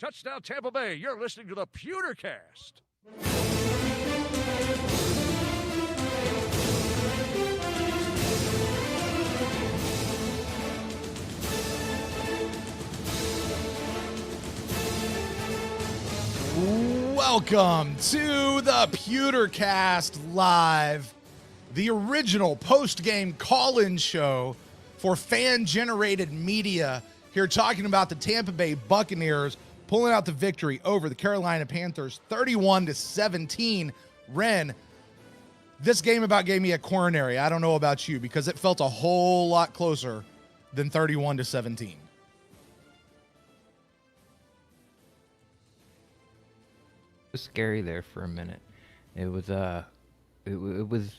Touchdown Tampa Bay. You're listening to the PewterCast. Welcome to the PewterCast Live, the original post-game call-in show for fan-generated media. Here talking about the Tampa Bay Buccaneers pulling out the victory over the Carolina Panthers, 31-17. Ren, this game about gave me a coronary. I don't know about you because it felt a whole lot closer than 31-17. Was scary there for a minute. It was it was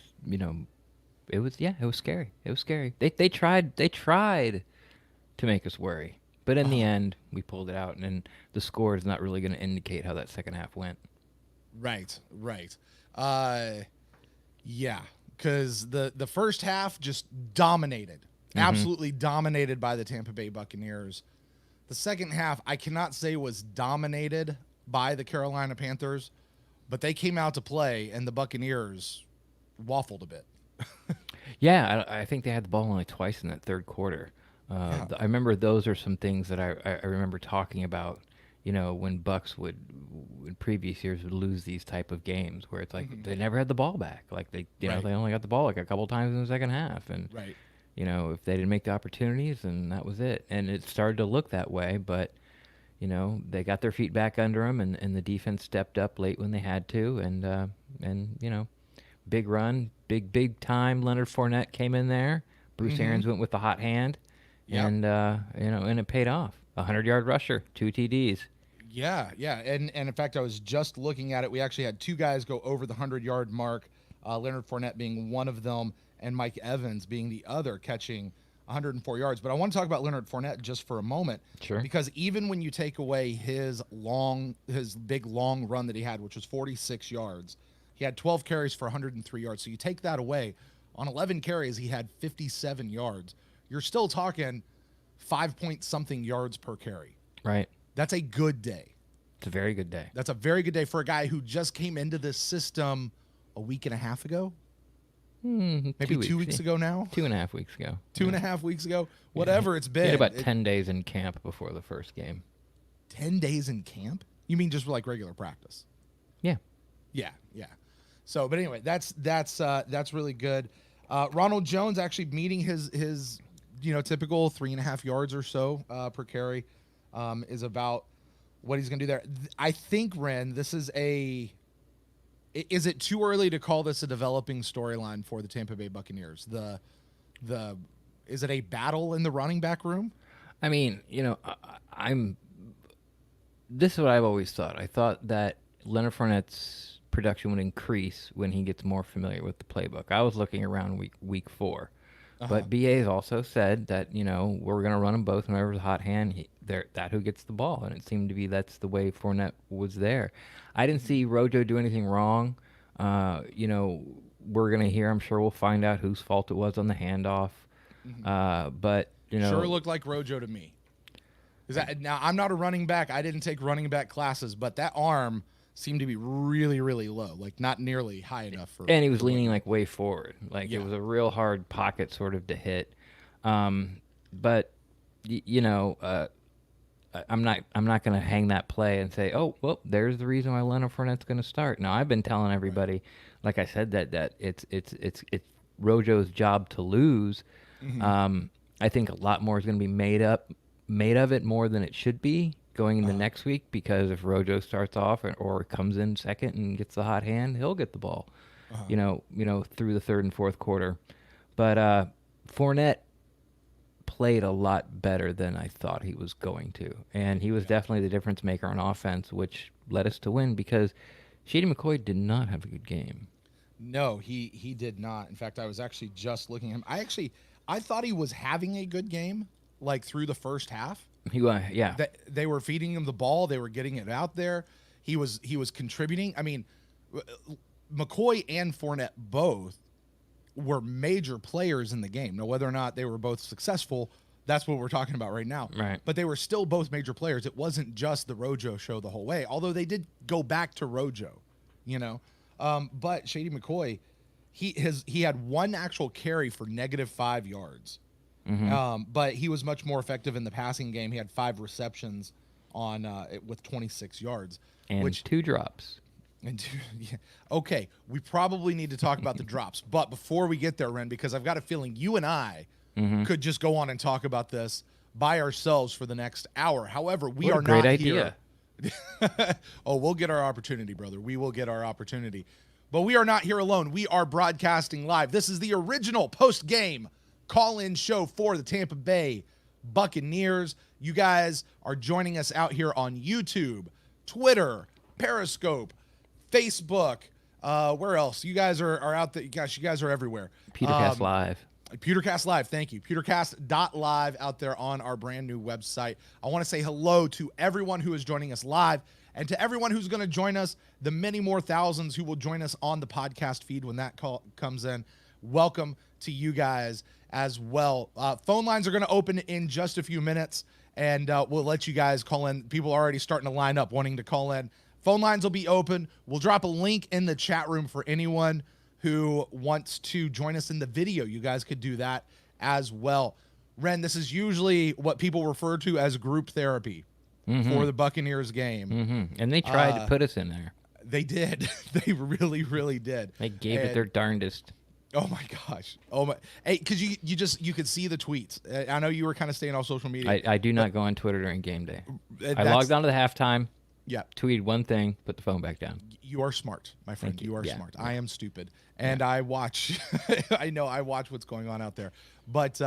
scary. It was scary. They tried to make us worry, but in the end we pulled it out, and the score is not really going to indicate how that second half went. Right. Yeah, because the first half just dominated, absolutely dominated by the Tampa Bay Buccaneers. The second half I cannot say was dominated by the Carolina Panthers, but they came out to play, and the Buccaneers waffled a bit. Yeah, I think they had the ball only twice in that third quarter. I remember those are some things that I remember talking about, when Bucs would, in previous years, would lose these type of games where it's like they never had the ball back. Like they only got the ball like a couple times in the second half. And, if they didn't make the opportunities, then that was it. And it started to look that way, but they got their feet back under them, and the defense stepped up late when they had to, and big run, big time. Leonard Fournette came in there. Bruce Arians went with the hot hand, and it paid off. 100-yard rusher, 2 TDs. Yeah, and in fact, I was just looking at it. We actually had two guys go over the 100-yard mark. Leonard Fournette being one of them, and Mike Evans being the other, catching 104 yards. But I want to talk about Leonard Fournette just for a moment. Sure. Because even when you take away his big long run that he had, which was 46 yards, he had 12 carries for 103 yards. So you take that away, on 11 carries, he had 57 yards. You're still talking 5-point-something yards per carry. Right. That's a good day. It's a very good day. That's a very good day for a guy who just came into this system a week and a half ago. Maybe 2 weeks ago now? 2.5 weeks ago. 2.5 weeks ago? Whatever it's been. He had about 10 days in camp before the first game. 10 days in camp? You mean just like regular practice? Yeah. Yeah. So, but anyway, that's really good. Ronald Jones actually meeting his typical 3.5 yards or so per carry is about what he's going to do there. I think, Ren, this is is it too early to call this a developing storyline for the Tampa Bay Buccaneers? Is it a battle in the running back room? I mean, this is what I've always thought. I thought that Leonard Fournette's production would increase when he gets more familiar with the playbook. I was looking around week 4. But BA's also said that, we're going to run them both whenever the hot hand, that who gets the ball. And it seemed to be that's the way Fournette was there. I didn't see Rojo do anything wrong. We're going to hear, I'm sure we'll find out whose fault it was on the handoff. But, Sure looked like Rojo to me. Now, I'm not a running back. I didn't take running back classes, but that arm seemed to be really, really low, like not nearly high enough for. And he was leaning like way forward, it was a real hard pocket sort of to hit. But I'm not going to hang that play and say, oh well, there's the reason why Leonard Fournette's going to start. Now I've been telling everybody, like I said, that it's Rojo's job to lose. I think a lot more is going to be made of it more than it should be going into next week, because if Rojo starts off or comes in second and gets the hot hand, he'll get the ball, through the third and fourth quarter. But Fournette played a lot better than I thought he was going to, and he was definitely the difference maker on offense, which led us to win, because Shady McCoy did not have a good game. No, he did not. In fact, I was actually just looking at him. I thought he was having a good game, like through the first half. He was, yeah. They were feeding him the ball. They were getting it out there. He was contributing. I mean, McCoy and Fournette both were major players in the game. Now, whether or not they were both successful, That's what we're talking about right now. Right. But they were still both major players. It wasn't just the Rojo show the whole way, although they did go back to Rojo, you know. But Shady McCoy, he had one actual carry for -5 yards. But he was much more effective in the passing game. He had 5 receptions with 26 yards. And 2 drops. Yeah. Okay, we probably need to talk about the drops. But before we get there, Ren, because I've got a feeling you and I could just go on and talk about this by ourselves for the next hour. However, we are not idea. here. Oh, we'll get our opportunity, brother. We will get our opportunity. But we are not here alone. We are broadcasting live. This is the original post-game call-in show for the Tampa Bay Buccaneers. You guys are joining us out here on YouTube, Twitter, Periscope, Facebook. Where else? You guys are out there. Gosh, you guys are everywhere. PewterCast Live. PewterCast Live, thank you. PewterCast.live out there on our brand new website. I want to say hello to everyone who is joining us live and to everyone who's going to join us, the many more thousands who will join us on the podcast feed when that call comes in. Welcome to you guys as well. Phone lines are going to open in just a few minutes, and we'll let you guys call in. People are already starting to line up wanting to call in. Phone lines will be open. We'll drop a link in the chat room for anyone who wants to join us in the video. You guys could do that as well. Ren, this is usually what people refer to as group therapy for the Buccaneers game. And they tried to put us in there. They did. They really, really did. They gave it their darndest. Oh my gosh. Oh my. Hey, because you could see the tweets. I know you were kind of staying off social media. I do not go on Twitter during game day. I logged on to the halftime. Yeah. Tweeted one thing, put the phone back down. You are smart, my friend. You are smart. I am stupid. And Yeah. I watch. I know I watch what's going on out there. But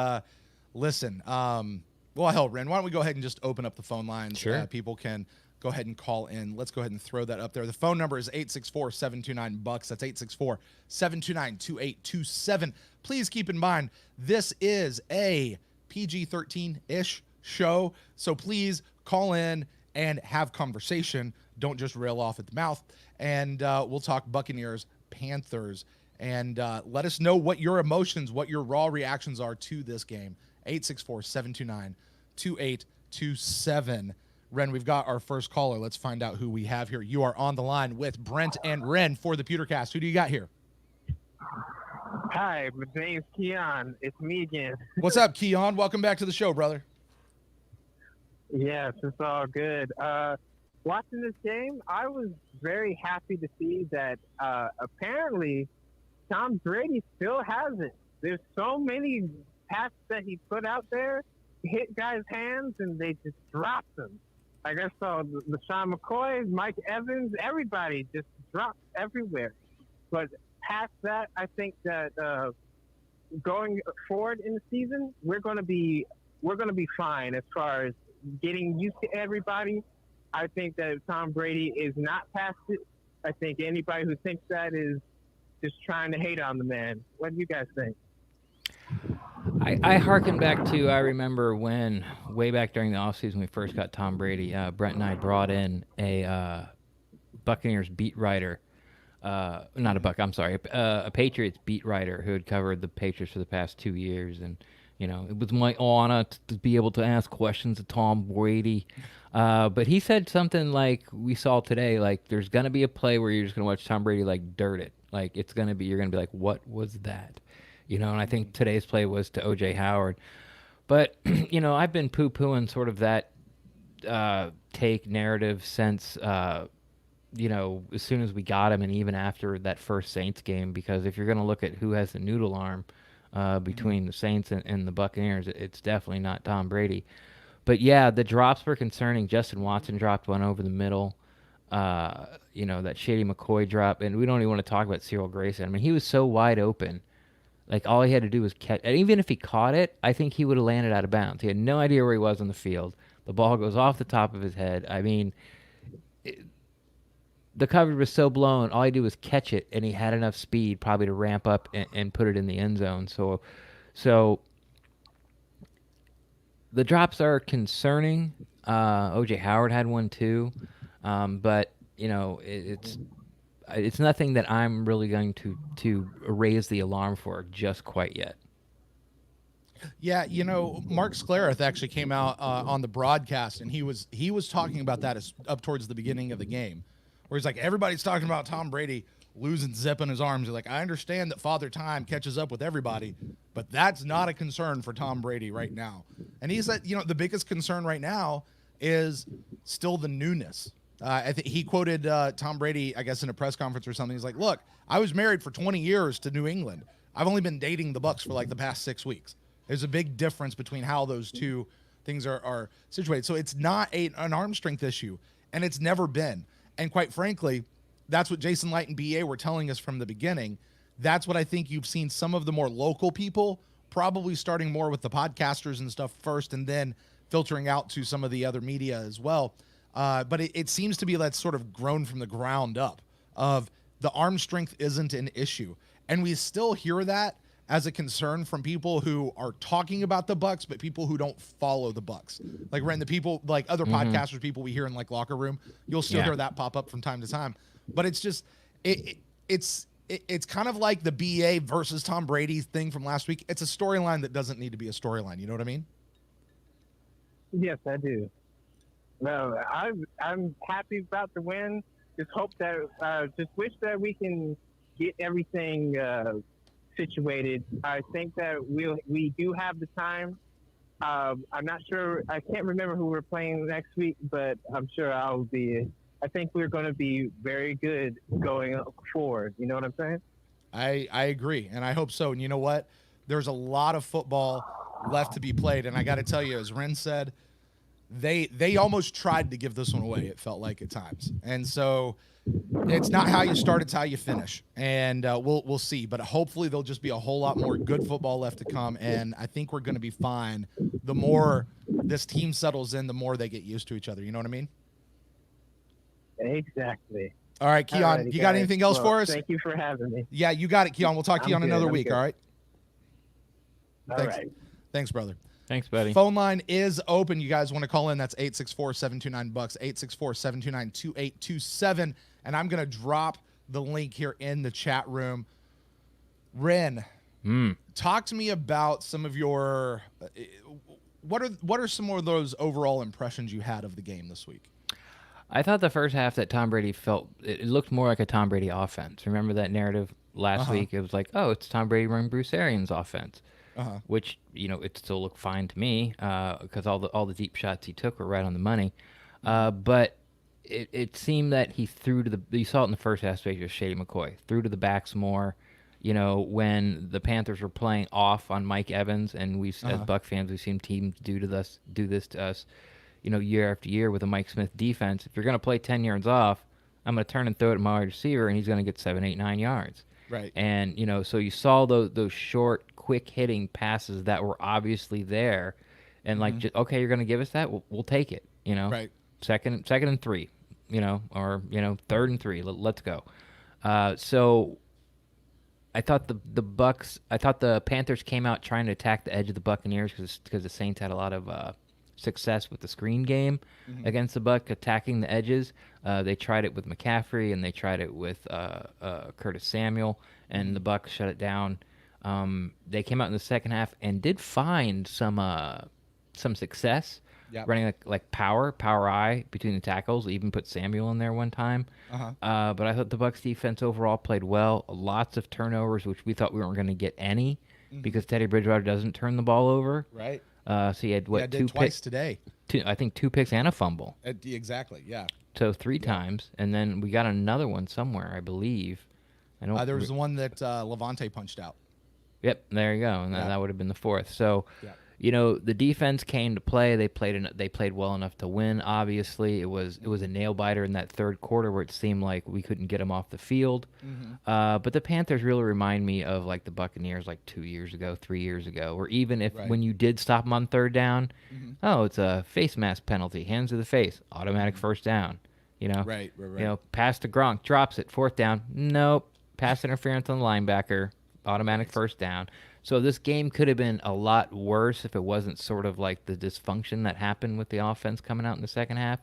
listen, well, hell, Ren, why don't we go ahead and just open up the phone lines? Sure. People can go ahead and call in. Let's go ahead and throw that up there. The phone number is 864-729-BUCKS. That's 864-729-2827. Please keep in mind, this is a PG-13-ish show. So please call in and have conversation. Don't just rail off at the mouth. And we'll talk Buccaneers, Panthers, and let us know what your emotions, what your raw reactions are to this game. 864-729-2827. Ren, we've got our first caller. Let's find out who we have here. You are on the line with Brent and Ren for the PewterCast. Who do you got here? Hi, my name's Keon. It's me again. What's up, Keon? Welcome back to the show, brother. Yes, it's all good. Watching this game, I was very happy to see that apparently Tom Brady still has it. There's so many passes that he put out there, hit guys' hands, and they just dropped them. Like I saw LaShawn McCoy, Mike Evans, everybody just dropped everywhere. But past that, I think that going forward in the season, we're going to be fine as far as getting used to everybody. I think that Tom Brady is not past it. I think anybody who thinks that is just trying to hate on the man. What do you guys think? I hearken back to, I remember when, way back during the offseason, we first got Tom Brady, Brent and I brought in a Buccaneers beat writer. Not a Buck, I'm sorry, a Patriots beat writer who had covered the Patriots for the past 2 years. And, you know, it was my honor to be able to ask questions of Tom Brady. But he said something like we saw today, like there's going to be a play where you're just going to watch Tom Brady like dirt it. Like you're going to be like, what was that? You know, and I think today's play was to O.J. Howard. But, you know, I've been poo-pooing sort of that take narrative since, you know, as soon as we got him and even after that first Saints game, because if you're going to look at who has the noodle arm between the Saints and the Buccaneers, it's definitely not Tom Brady. But, yeah, the drops were concerning. Justin Watson dropped one over the middle. You know, that Shady McCoy drop. And we don't even want to talk about Cyril Grayson. I mean, he was so wide open. Like, all he had to do was catch. And even if he caught it, I think he would have landed out of bounds. He had no idea where he was on the field. The ball goes off the top of his head. I mean, the coverage was so blown, all he did was catch it, and he had enough speed probably to ramp up and put it in the end zone. So the drops are concerning. O.J. Howard had one too. But, you know, it's nothing that I'm really going to raise the alarm for just quite yet. Yeah, Mark Sklareth actually came out on the broadcast, and he was talking about that up towards the beginning of the game, where he's like, everybody's talking about Tom Brady losing zip in his arms. He's like, I understand that Father Time catches up with everybody, but that's not a concern for Tom Brady right now. And he said, the biggest concern right now is still the newness. I think he quoted Tom Brady, I guess, in a press conference or something. He's like, look, I was married for 20 years to New England. I've only been dating the Bucs for like the past 6 weeks. There's a big difference between how those two things are situated. So it's not an arm strength issue, and it's never been. And quite frankly, that's what Jason Light and BA were telling us from the beginning. That's what I think you've seen some of the more local people, probably starting more with the podcasters and stuff first, and then filtering out to some of the other media as well. But it seems to be that's sort of grown from the ground up of the arm strength isn't an issue. And we still hear that as a concern from people who are talking about the Bucs, but people who don't follow the Bucs. Like the people, like other podcasters, people we hear in like locker room, you'll still hear that pop up from time to time. But it's just, it's kind of like the BA versus Tom Brady thing from last week. It's a storyline that doesn't need to be a storyline. You know what I mean? Yes, I do. No, I'm happy about the win. Just hope that, just wish that we can get everything situated. I think that we do have the time. I'm not sure. I can't remember who we're playing next week, but I'm sure I'll be. I think we're going to be very good going forward. You know what I'm saying? I agree, and I hope so. And you know what? There's a lot of football left to be played, and I got to tell you, as Ren said, they almost tried to give this one away. It felt like at times, and so it's not how you start; it's how you finish. And we'll see. But hopefully, there'll just be a whole lot more good football left to come, and I think we're going to be fine. The more this team settles in, the more they get used to each other. You know what I mean? Exactly. All right, Keon, Alrighty, you got guys. anything else for us? Thank you for having me. Yeah, you got it, Keon. We'll talk to you on another week. Good. All right. All Thanks. right. Thanks, brother. Thanks, buddy. Phone line is open. You guys want to call in? That's 864-729-BUCKS, 864-729-2827. And I'm going to drop the link here in the chat room. Ren, talk to me about some of your what are some more of those overall impressions you had of the game this week? I thought the first half that Tom Brady it looked more like a Tom Brady offense. Remember that narrative last week? It was like, oh, it's Tom Brady running Bruce Arians' offense. Which, it still looked fine to me because all the deep shots he took were right on the money. But it seemed that he threw to you saw it in the first aspect of Shady McCoy, threw to the backs more. When the Panthers were playing off on Mike Evans, and as Buck fans, we've seen teams do this to us, year after year with a Mike Smith defense. If you're going to play 10 yards off, I'm going to turn and throw it to my wide receiver, and he's going to get 7, 8, 9 yards. Right. And, so you saw those short, quick hitting passes that were obviously there. And okay, you're going to give us that? We'll take it, Right. Second and 3, or, 3rd and 3. Let's go. So I thought the Panthers came out trying to attack the edge of the Buccaneers because the Saints had a lot of success with the screen game against the Bucs, attacking the edges. They tried it with McCaffrey, and they tried it with Curtis Samuel, and the Bucs shut it down. They came out in the second half and did find some success running like power eye between the tackles. They even put Samuel in there one time. But I thought the Bucs defense overall played well. Lots of turnovers, which we thought we weren't going to get any because Teddy Bridgewater doesn't turn the ball over. Right. So he had two twice picks today. I think 2 picks and a fumble. Exactly. Yeah. So 3 times, and then we got another one somewhere, I believe. There was the one that Levante punched out. Yep, there you go, and that would have been the 4th. So, the defense came to play. They played well enough to win. Obviously, it was a nail biter in that third quarter where it seemed like we couldn't get them off the field. But the Panthers really remind me of like the Buccaneers, like 2 years ago, 3 years ago, where even when you did stop them on third down, it's a face mask penalty, hands to the face, automatic first down. Right. Pass to Gronk, drops it, 4th down, nope, pass interference on the linebacker, automatic first down. So this game could have been a lot worse if it wasn't sort of like the dysfunction that happened with the offense coming out in the second half.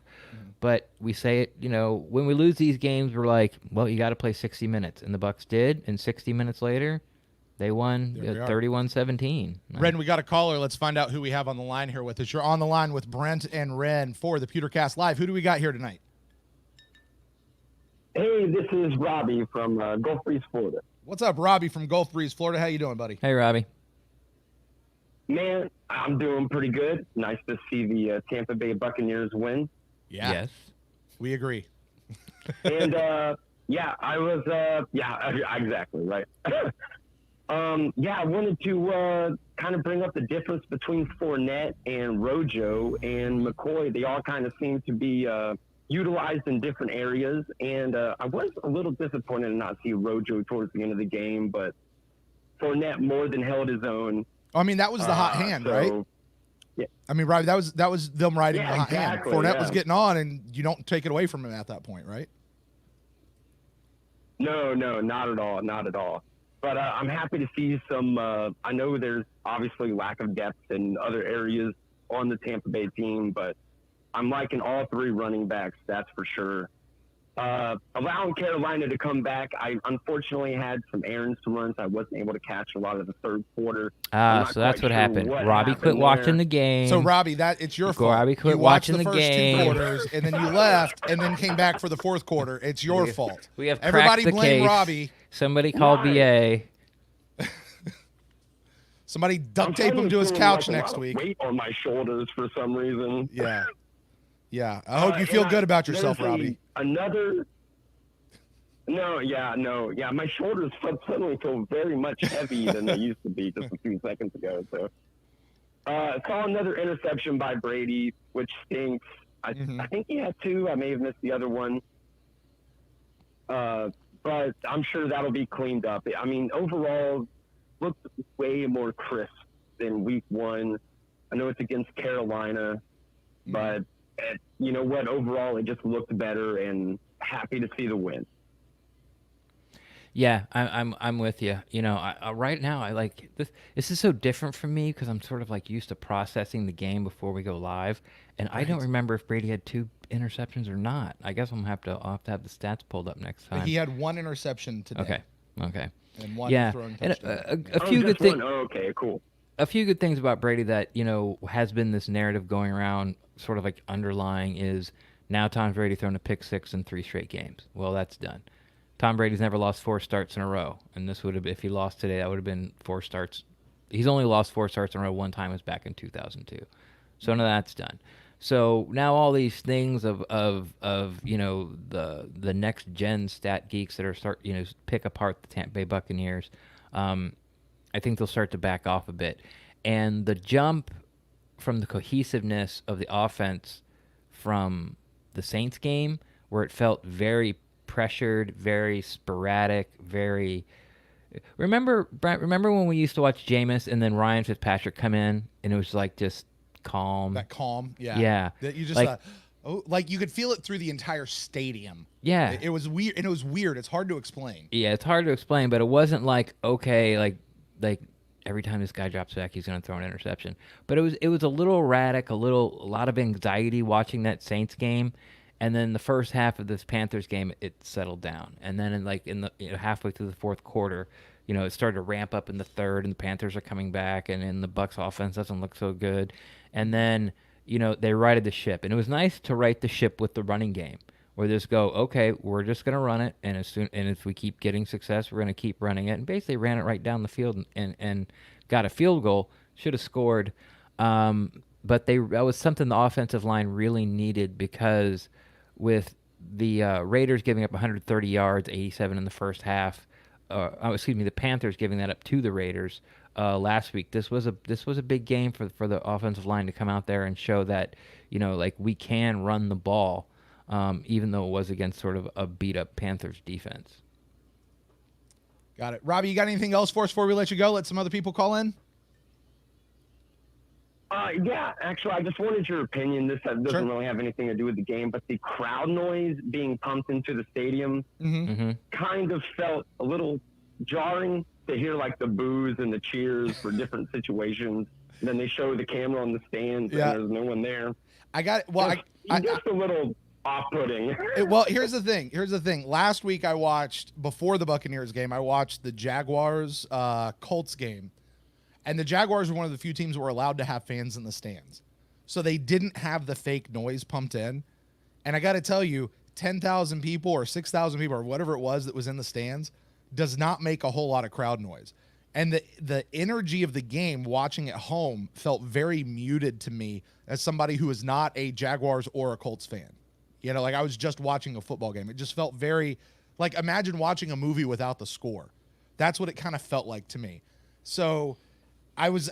But we say it, when we lose these games, we're like, well, you got to play 60 minutes. And the Bucs did, and 60 minutes later, They won 31-17. Ren, we got a caller. Let's find out who we have on the line here with us. You're on the line with Brent and Ren for the PewterCast Live. Who do we got here tonight? Hey, this is Robbie from Gulf Breeze, Florida. What's up, Robbie from Gulf Breeze, Florida? How you doing, buddy? Hey, Robbie. Man, I'm doing pretty good. Nice to see the Tampa Bay Buccaneers win. Yeah. Yes. We agree. And, I was, exactly, right. I wanted to kind of bring up the difference between Fournette and Rojo and McCoy. They all kind of seem to be utilized in different areas. And I was a little disappointed to not see Rojo towards the end of the game, but Fournette more than held his own. I mean, that was the hot hand, right? Yeah. I mean, Robbie, that was them riding the hot exactly, hand. Fournette was getting on, and you don't take it away from him at that point, right? No, not at all, not at all. But I'm happy to see some. I know there's obviously lack of depth in other areas on the Tampa Bay team, but I'm liking all three running backs, that's for sure. Allowing Carolina to come back, I unfortunately had some errands to run, so I wasn't able to catch a lot of the third quarter. So that's what happened. Robbie quit watching the game. So, Robbie, it's your fault. Robbie quit you watched watching the first game. 2 quarters, and then you left, and then came back for the fourth quarter. It's your fault. We have everybody cracked the blame case. Robbie. Somebody called BA. Somebody duct tape him to his couch next week. Weight on my shoulders for some reason. Yeah. I hope you feel good about yourself, Robbie. My shoulders suddenly feel very much heavy than they used to be just a few seconds ago. So, saw another interception by Brady, which stinks. I think he had 2. I may have missed the other one. But I'm sure that'll be cleaned up. I mean, overall, looked way more crisp than week 1. I know it's against Carolina, but you know what? Overall, it just looked better, and happy to see the win. Yeah, I'm with you. You know, right now I like this. This is so different from me because I'm sort of like used to processing the game before we go live, and I don't remember if Brady had 2 interceptions or not. I guess I'll have to have the stats pulled up next time. He had 1 interception today. Okay. And 1 throwing touchdown. And a few good things. Okay, cool. A few good things about Brady that has been this narrative going around, sort of like underlying, is now Tom Brady thrown a pick 6 in 3 straight games. Well, that's done. Tom Brady's never lost 4 starts in a row, and this would have, if he lost today, that would have been 4 starts. He's only lost 4 starts in a row one time. It was back in 2002. So none of that's done. So now all these things of the next gen stat geeks that are pick apart the Tampa Bay Buccaneers, I think they'll start to back off a bit, and the jump from the cohesiveness of the offense from the Saints game, where it felt very pressured, very sporadic, very. Remember, Brent? Remember when we used to watch Jameis and then Ryan Fitzpatrick come in, and it was like just calm. That calm, yeah. Yeah. That you just like you could feel it through the entire stadium. Yeah. It was weird, and it was weird. It's hard to explain. Yeah, it's hard to explain, but it wasn't like okay, like every time this guy drops back, he's going to throw an interception. But it was a little erratic, a lot of anxiety watching that Saints game. And then the first half of this Panthers game, it settled down. And then in the halfway through the fourth quarter, it started to ramp up in the third, and the Panthers are coming back, and the Bucs offense doesn't look so good. And then, they righted the ship. And it was nice to right the ship with the running game, where they just go, okay, we're just going to run it, and if we keep getting success, we're going to keep running it. And basically ran it right down the field and got a field goal. Should have scored. But that was something the offensive line really needed, because with the Raiders giving up 130 yards, 87 in the first half. The Panthers giving that up to the Raiders last week. This was a big game for the offensive line to come out there and show that we can run the ball, even though it was against sort of a beat up Panthers defense. Got it, Robbie. You got anything else for us before we let you go? Let some other people call in. Yeah, actually, I just wanted your opinion. This doesn't really have anything to do with the game, but the crowd noise being pumped into the stadium kind of felt a little jarring to hear, like the boos and the cheers for different situations. And then they show the camera on the stands, and there's no one there. I got it. Well, just a little off-putting. Well, here's the thing. Last week I watched, before the Buccaneers game, I watched the Jaguars Colts game. And the Jaguars were one of the few teams that were allowed to have fans in the stands. So they didn't have the fake noise pumped in. And I got to tell you, 10,000 people or 6,000 people or whatever it was that was in the stands does not make a whole lot of crowd noise. And the energy of the game watching at home felt very muted to me as somebody who is not a Jaguars or a Colts fan. You know, like I was just watching a football game. It just felt very, like, imagine watching a movie without the score. That's what it kind of felt like to me. So I was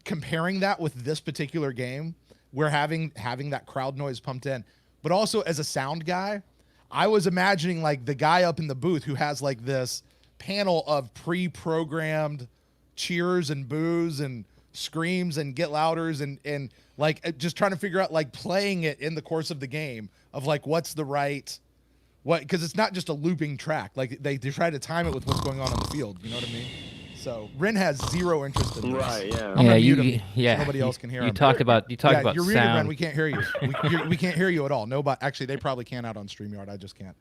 comparing that with this particular game where having that crowd noise pumped in. But also as a sound guy, I was imagining like the guy up in the booth who has like this panel of pre-programmed cheers and boos and screams and get louders and like just trying to figure out like playing it in the course of the game of like what's the right because it's not just a looping track. Like they try to time it with what's going on the field. You know what I mean? So Ren has zero interest in this. Right, yeah. I'm gonna mute him so nobody else can hear him. You talked about You're sound. muted, Ren. We can't hear you. We can't hear you at all. Nobody. Actually, they probably can out on StreamYard. I just can't.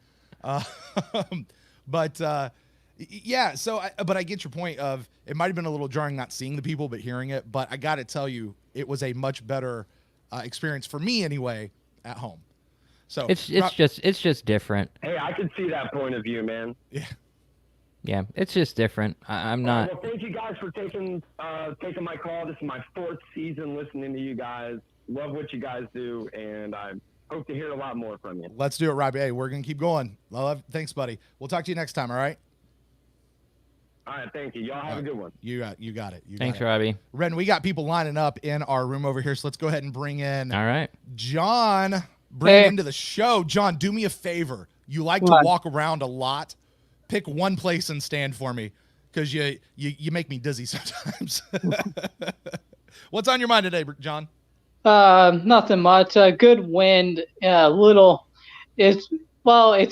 Yeah. So, but I get your point of it might have been a little jarring not seeing the people but hearing it. But I got to tell you, it was a much better experience for me anyway at home. So It's just different. Hey, I can see that point of view, man. Yeah, it's just different. I'm not. Well, thank you guys for taking my call. This is my 4th season listening to you guys. Love what you guys do, and I hope to hear a lot more from you. Let's do it, Robbie. Hey, we're gonna keep going. Thanks, buddy. We'll talk to you next time. All right. All right, thank you. Y'all have a good one. You got it. Thanks, Robbie. Ren, we got people lining up in our room over here, so let's go ahead and bring in All right. John. Bring him into the show. John, do me a favor. You like to walk around a lot. Pick one place and stand for me, because you make me dizzy sometimes. What's on your mind today, John? Nothing much. Good wind. It's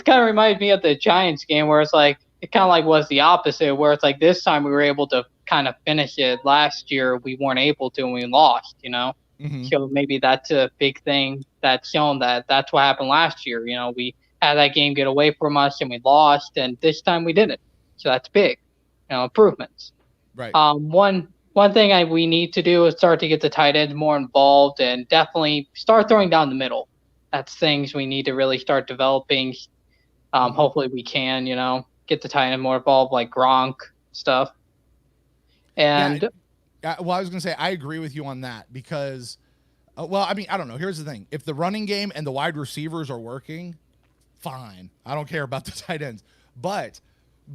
kind of reminds me of the Giants game where it's like it kind of like was the opposite, where it's like this time we were able to kind of finish it. Last year we weren't able to and we lost. You know, so maybe that's a big thing that's shown that's what happened last year. You know, we had that game get away from us and we lost, and this time we didn't. So that's big, improvements. Right. One thing we need to do is start to get the tight ends more involved and definitely start throwing down the middle. That's things we need to really start developing. Hopefully we can, get the tight end more involved, like Gronk stuff. And I was going to say, I agree with you on that because, I don't know. Here's the thing. If the running game and the wide receivers are working, fine. I don't care about the tight ends. But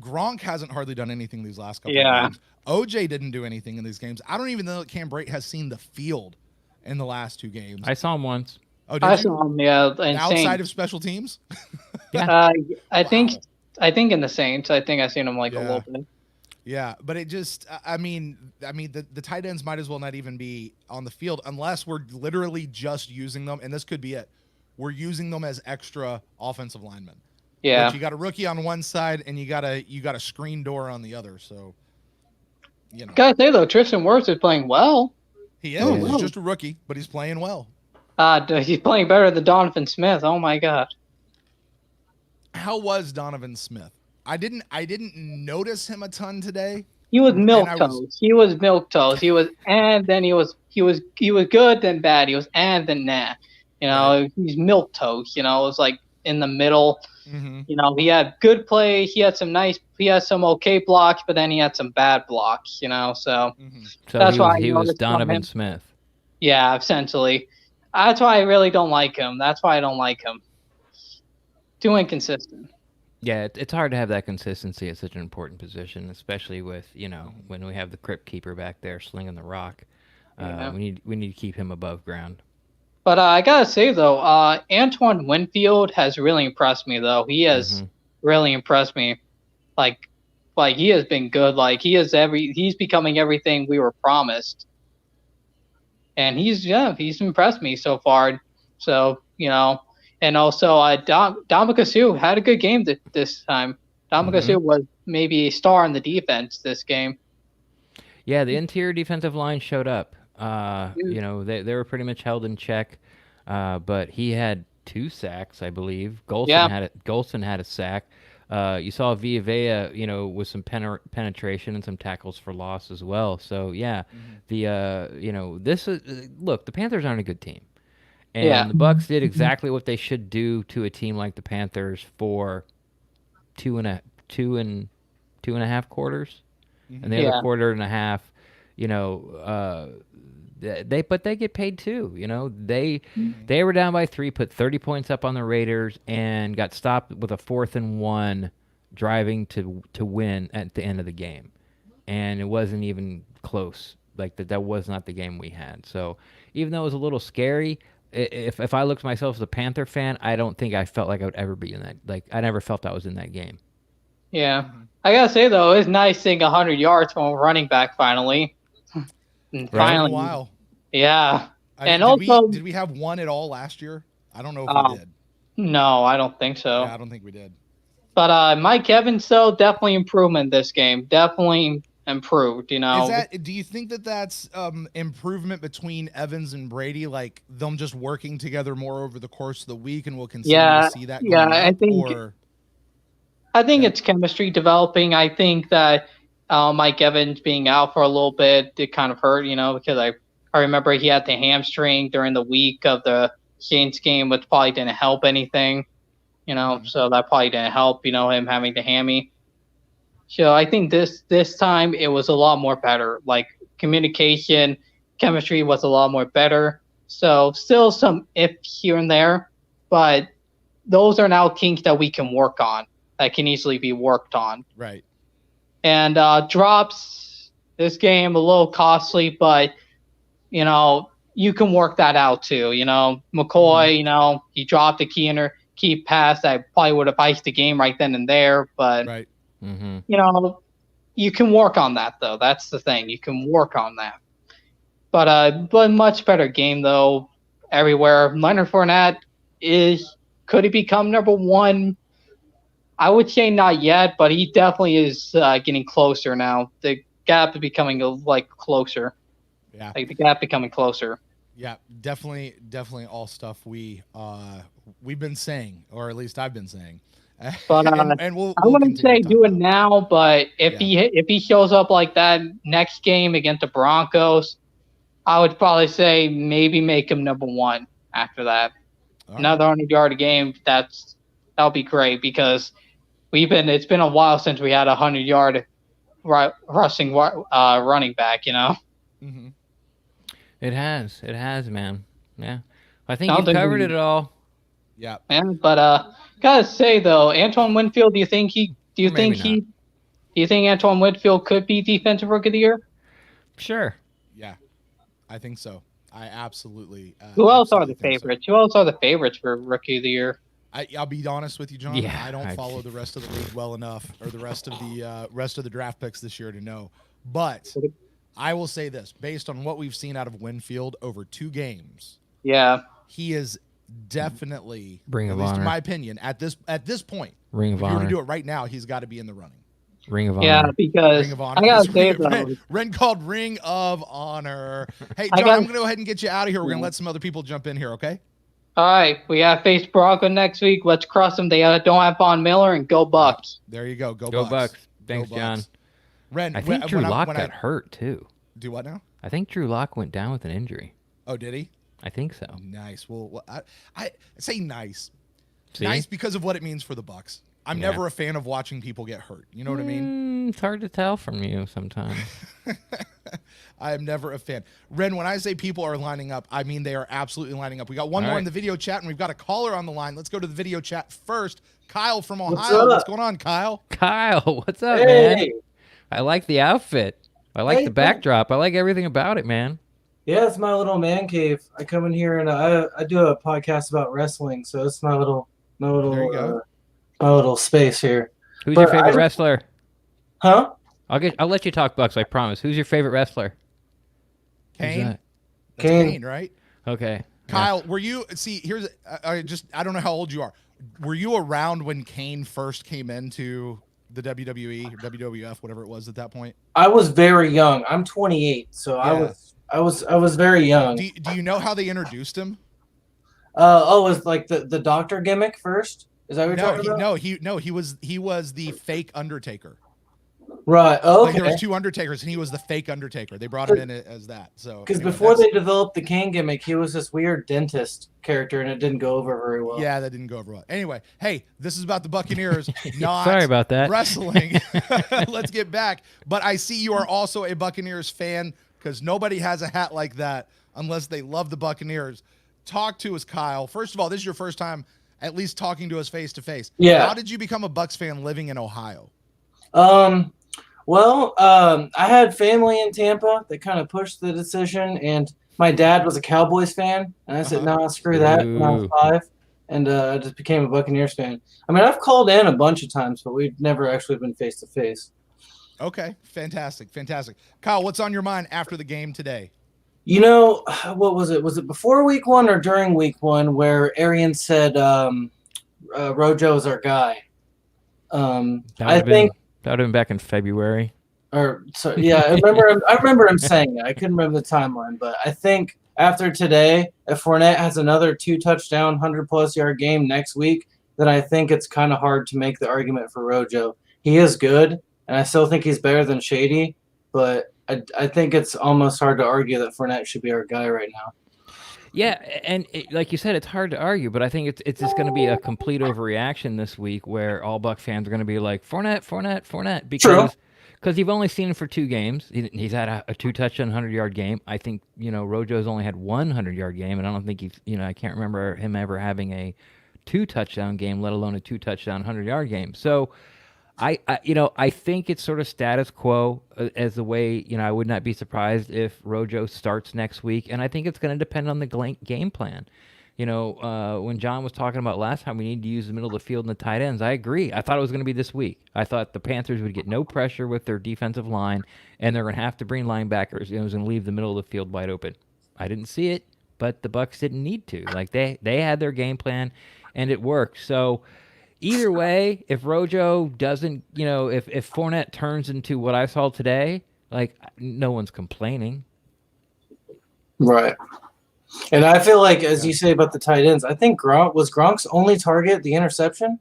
Gronk hasn't hardly done anything these last couple of games. OJ didn't do anything in these games. I don't even know that Cam Brate has seen the field in the last 2 games. I saw him once. Oh, did I you? saw him, insane. Outside of special teams? I think in the Saints, I think I've seen him a little bit. Yeah, but it just, the tight ends might as well not even be on the field unless we're literally just using them, and this could be it. We're using them as extra offensive linemen. Yeah. But you got a rookie on one side, and you got a screen door on the other. So, Gotta say though, Tristan Wirfs is playing well. He is. He's just a rookie, but he's playing well. He's playing better than Donovan Smith. Oh my God. How was Donovan Smith? I didn't notice him a ton today. He was milquetoast. He was milquetoast. He was good then bad. He was and then nah. He's milquetoast. It was like in the middle. Mm-hmm. He had good play. He had some okay blocks, but then he had some bad blocks. So that's why he was Donovan Smith. Yeah, essentially. That's why I really don't like him. That's why I don't like him. Too inconsistent. Yeah, it's hard to have that consistency at such an important position, especially with when we have the crypt keeper back there slinging the rock. We need to keep him above ground. But I gotta say though, Antoine Winfield has really impressed me. Though he has really impressed me. Like he has been good. Like he's becoming everything we were promised. And he's impressed me so far. So and also Dominic Sue had a good game this time. Dominic Sue was maybe a star in the defense this game. Yeah, the interior defensive line showed up. They were pretty much held in check, but he had 2 sacks, I believe. Golson Yeah. had a sack. You saw Villa, with some penetration and some tackles for loss as well. So yeah, this is look. The Panthers aren't a good team, and Yeah. the Bucs did exactly what they should do to a team like the Panthers for two and a half quarters, and the other quarter and a half, they get paid too. They were down by 3, put 30 points up on the Raiders, and got stopped with a 4th and 1, driving to win at the end of the game, and it wasn't even close. Like that was not the game we had. So even though it was a little scary, if I looked at myself as a Panther fan, I don't think I felt like I would ever be in that. Like I never felt I was in that game. Yeah. I gotta say though, it's nice seeing 100 yards from a running back finally. Right. Finally. A while. Yeah. And did we have one at all last year? I don't know if we did. No, I don't think so. Yeah, I don't think we did. But Mike Evans, though, definitely improvement this game. Definitely improved. Do you think that's improvement between Evans and Brady, like them just working together more over the course of the week, and we'll continue to see that? I think it's chemistry developing. I think that Mike Evans being out for a little bit did kind of hurt, because I remember he had the hamstring during the week of the Saints game, which probably didn't help anything, so that probably didn't help, him having the hammy. So I think this time it was a lot more better. Like communication, chemistry was a lot more better. So still some ifs here and there, but those are now kinks that we can work on, that can easily be worked on. Right. And drups, this game a little costly, but you can work that out too. McCoy, he dropped a key pass that probably would have iced the game right then and there, but right. You can work on that though. That's the thing. You can work on that. But much better game though everywhere. Leonard Fournette could he become number 1? I would say not yet, but he definitely is getting closer now. The gap is becoming closer. Yeah. Like the gap becoming closer. Yeah, definitely all stuff we've been saying, or at least I've been saying. But and we'll I wouldn't say do it now, but if he shows up like that next game against the Broncos, I would probably say maybe make him number 1 after that. All Another 100-yard game, that'll be great because it's been a while since we had a 100-yard rushing running back, Mm-hmm. It has, man. Yeah, I think you've covered it all. Yeah. But gotta say though, Antoine Winfield, do you think Antoine Winfield could be Defensive Rookie of the Year? Sure. Yeah, I think so. I absolutely. Who else are the favorites? Who else are the favorites for Rookie of the Year? I'll be honest with you, John. Yeah, I don't follow the rest of the league well enough, or the rest of the draft picks this year to know. But I will say this: based on what we've seen out of Winfield over 2 games, he is definitely, Ring of at least Honor. in my opinion, at this point, Ring of if you were Honor. to do it right now, he's got to be in the running. Ring of Honor. Yeah, because Ring of Honor. I gotta say though, Ren called Ring of Honor. Hey, John, I'm gonna go ahead and get you out of here. We're gonna let some other people jump in here, okay? all right, we got to face Bronco next week. Let's cross them. They don't have Von Miller, and go Bucks. There you go. Go Go Bucs. Bucks. Thanks, Go Bucs. John. Ren, I think Drew Lock got hurt too. Do what now? I think Drew Lock went down with an injury. Oh, did he? I think so. Nice. Well, I say nice. See? Nice because of what it means for the Bucs. I'm never a fan of watching people get hurt. You know what I mean? It's hard to tell from you sometimes. I am never a fan. Ren, when I say people are lining up, I mean they are absolutely lining up. We got one more in the video chat, and we've got a caller on the line. Let's go to the video chat first. Kyle from Ohio. What's going on, Kyle? Kyle, what's up, man? I like the outfit. I like the backdrop. I like everything about it, man. Yeah, it's my little man cave. I come in here and I do a podcast about wrestling, so it's my little There you go. My little space here. Who's your favorite wrestler? Huh? I'll let you talk Bucks, I promise. Who's your favorite wrestler? Kane. That's Kane. Kane, right? Okay. Kyle, were you here's I don't know how old you are. Were you around when Kane first came into the WWE or WWF, whatever it was at that point? I was very young. I'm 28, so I was very young. Do you know how they introduced him? Was like the doctor gimmick first? Is that what you're talking about? He was the fake Undertaker. Right. Oh, Like okay. there was two Undertakers, and he was the fake Undertaker. They brought him in as that. So Because anyway, before they developed the Kane gimmick, he was this weird dentist character, and it didn't go over very well. Yeah, that didn't go over well. Anyway, hey, this is about the Buccaneers, not Sorry about that. wrestling. Let's get back. But I see you are also a Buccaneers fan because nobody has a hat like that unless they love the Buccaneers. Talk to us, Kyle. First of all, this is your first time at least talking to us face to face. Yeah. How did you become a Bucs fan living in Ohio? I had family in Tampa that kind of pushed the decision, and my dad was a Cowboys fan, and I said, "No, screw that." When I was 5, and I just became a Buccaneers fan. I mean, I've called in a bunch of times, but we've never actually been face to face. Okay, fantastic. Kyle, what's on your mind after the game today? You know, what was it? Was it before week 1 or during week 1 where Arian said Rojo is our guy? I think that would have been back in February. I remember him saying it. I couldn't remember the timeline, but I think after today, if Fournette has another 2-touchdown, 100+ yard game next week, then I think it's kind of hard to make the argument for Rojo. He is good, and I still think he's better than Shady, but I think it's almost hard to argue that Fournette should be our guy right now. Yeah, and like you said, it's hard to argue, but I think it's just going to be a complete overreaction this week where all Buck fans are going to be like, Fournette, because you've only seen him for 2 games. He's had a 2-touchdown, 100-yard game. I think, Rojo's only had 1 100-yard game, and I don't think I can't remember him ever having a 2-touchdown game, let alone a 2-touchdown, 100-yard game. So I think it's sort of status quo as the way, I would not be surprised if Rojo starts next week. And I think it's going to depend on the game plan. When John was talking about last time, we need to use the middle of the field and the tight ends. I agree. I thought it was going to be this week. I thought the Panthers would get no pressure with their defensive line, and they're going to have to bring linebackers. It was going to leave the middle of the field wide open. I didn't see it, but the Bucs didn't need to. Like they had their game plan, and it worked. So either way, if Rojo doesn't, if Fournette turns into what I saw today, like no one's complaining. Right. And I feel like, as you say about the tight ends, I think Gronk's only target the interception?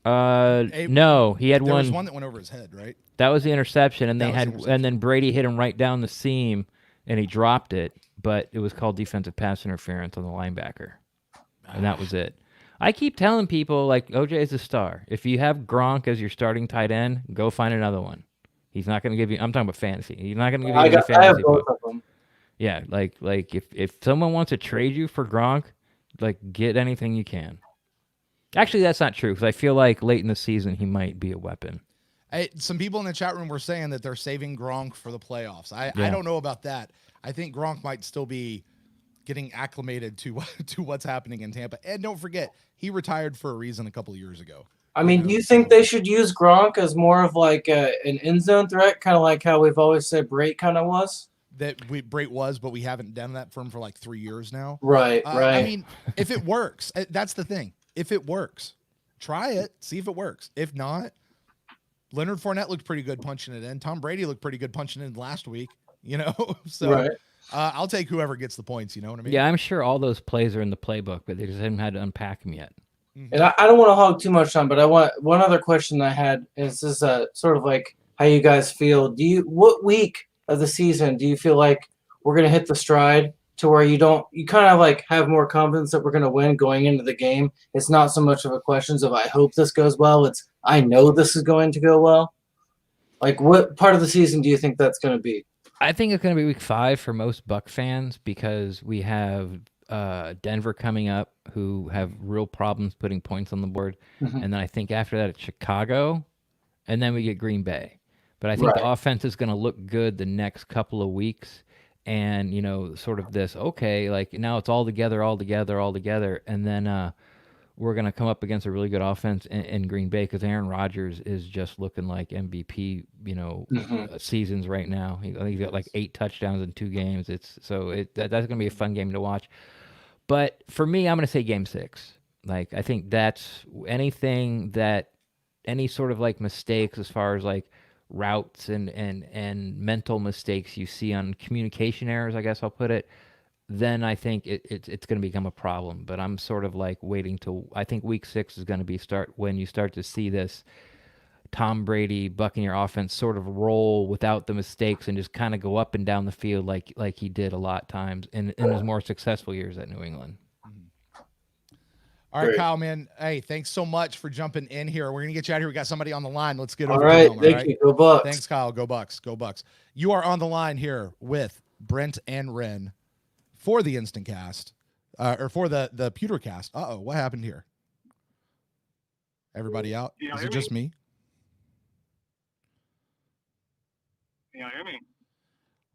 No, he had one. There was one that went over his head, right? That was the interception, and and then Brady hit him right down the seam, and he dropped it, but it was called defensive pass interference on the linebacker, and that was it. I keep telling people, like, OJ is a star. If you have Gronk as your starting tight end, go find another one. He's not going to give you – I'm talking about fantasy. He's not going to give you any fantasy. I have both of them. Yeah, like if someone wants to trade you for Gronk, like, get anything you can. Actually, that's not true, because I feel like late in the season he might be a weapon. Some people in the chat room were saying that they're saving Gronk for the playoffs. I don't know about that. I think Gronk might still be getting acclimated to what's happening in Tampa. And don't forget, he retired for a reason a couple of years ago. I mean, do you think they should use Gronk as more of like an end zone threat, kind of like how we've always said Brate kind of was? Brate was, but we haven't done that for him for like 3 years now. Right. I mean, if it works, that's the thing. If it works, try it, see if it works. If not, Leonard Fournette looked pretty good punching it in. Tom Brady looked pretty good punching it in last week, So right. I'll take whoever gets the points, you know what I mean? Yeah, I'm sure all those plays are in the playbook, but they just haven't had to unpack them yet. And I don't want to hog too much time, but I want one other question I had. Is this sort of like how you guys feel? What week of the season do you feel like we're going to hit the stride to where you kind of like have more confidence that we're going to win going into the game? It's not so much of a question of I hope this goes well. It's I know this is going to go well. Like what part of the season do you think that's going to be? I think it's going to be week 5 for most Buck fans because we have Denver coming up who have real problems putting points on the board. Mm-hmm. And then I think after that it's Chicago, and then we get Green Bay. But I think the offense is going to look good the next couple of weeks. And, sort of this, okay, like now it's all together. And then we're going to come up against a really good offense in Green Bay because Aaron Rodgers is just looking like MVP, seasons right now. He's got like 8 touchdowns in 2 games. That's going to be a fun game to watch. But for me, I'm going to say game 6. Like, I think that's any sort of like mistakes as far as like routes and mental mistakes you see on communication errors, I guess I'll put it. then I think it's going to become a problem. But I'm sort of like waiting till I think week 6 is going to be when you start to see this Tom Brady Buccaneer offense sort of roll without the mistakes and just kind of go up and down the field like he did a lot of times in his more successful years at New England. All right, Great. Kyle, man. Hey, thanks so much for jumping in here. We're gonna get you out of here. We got somebody on the line. Let's get All over right, to him. thank you. Go Bucks. Thanks, Kyle. Go Bucks. Go Bucks. You are on the line here with Brent and Ren for the Instant Cast, or for the PewterCast. Uh-oh, what happened here? Everybody out? Can you Is hear it just me? Can you hear me?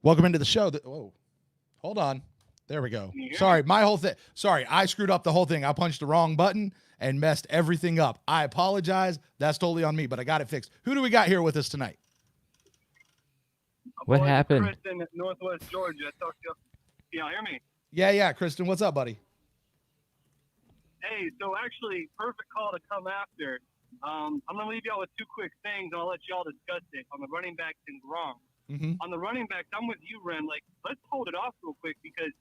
Welcome into the show. Whoa, hold on. There we go. Can you hear Sorry, my whole thing. Sorry, I screwed up the whole thing. I punched the wrong button and messed everything up. I apologize. That's totally on me, but I got it fixed. Who do we got here with us tonight? What Boy, happened? Kristen, Northwest Georgia. Talk to you. Can y'all hear me? Yeah, Kristen. What's up, buddy? Hey, so actually, perfect call to come after. I'm going to leave y'all with 2 quick things, and I'll let y'all discuss it on the running backs and Gronk. Mm-hmm. On the running backs, I'm with you, Ren. Like, let's hold it off real quick because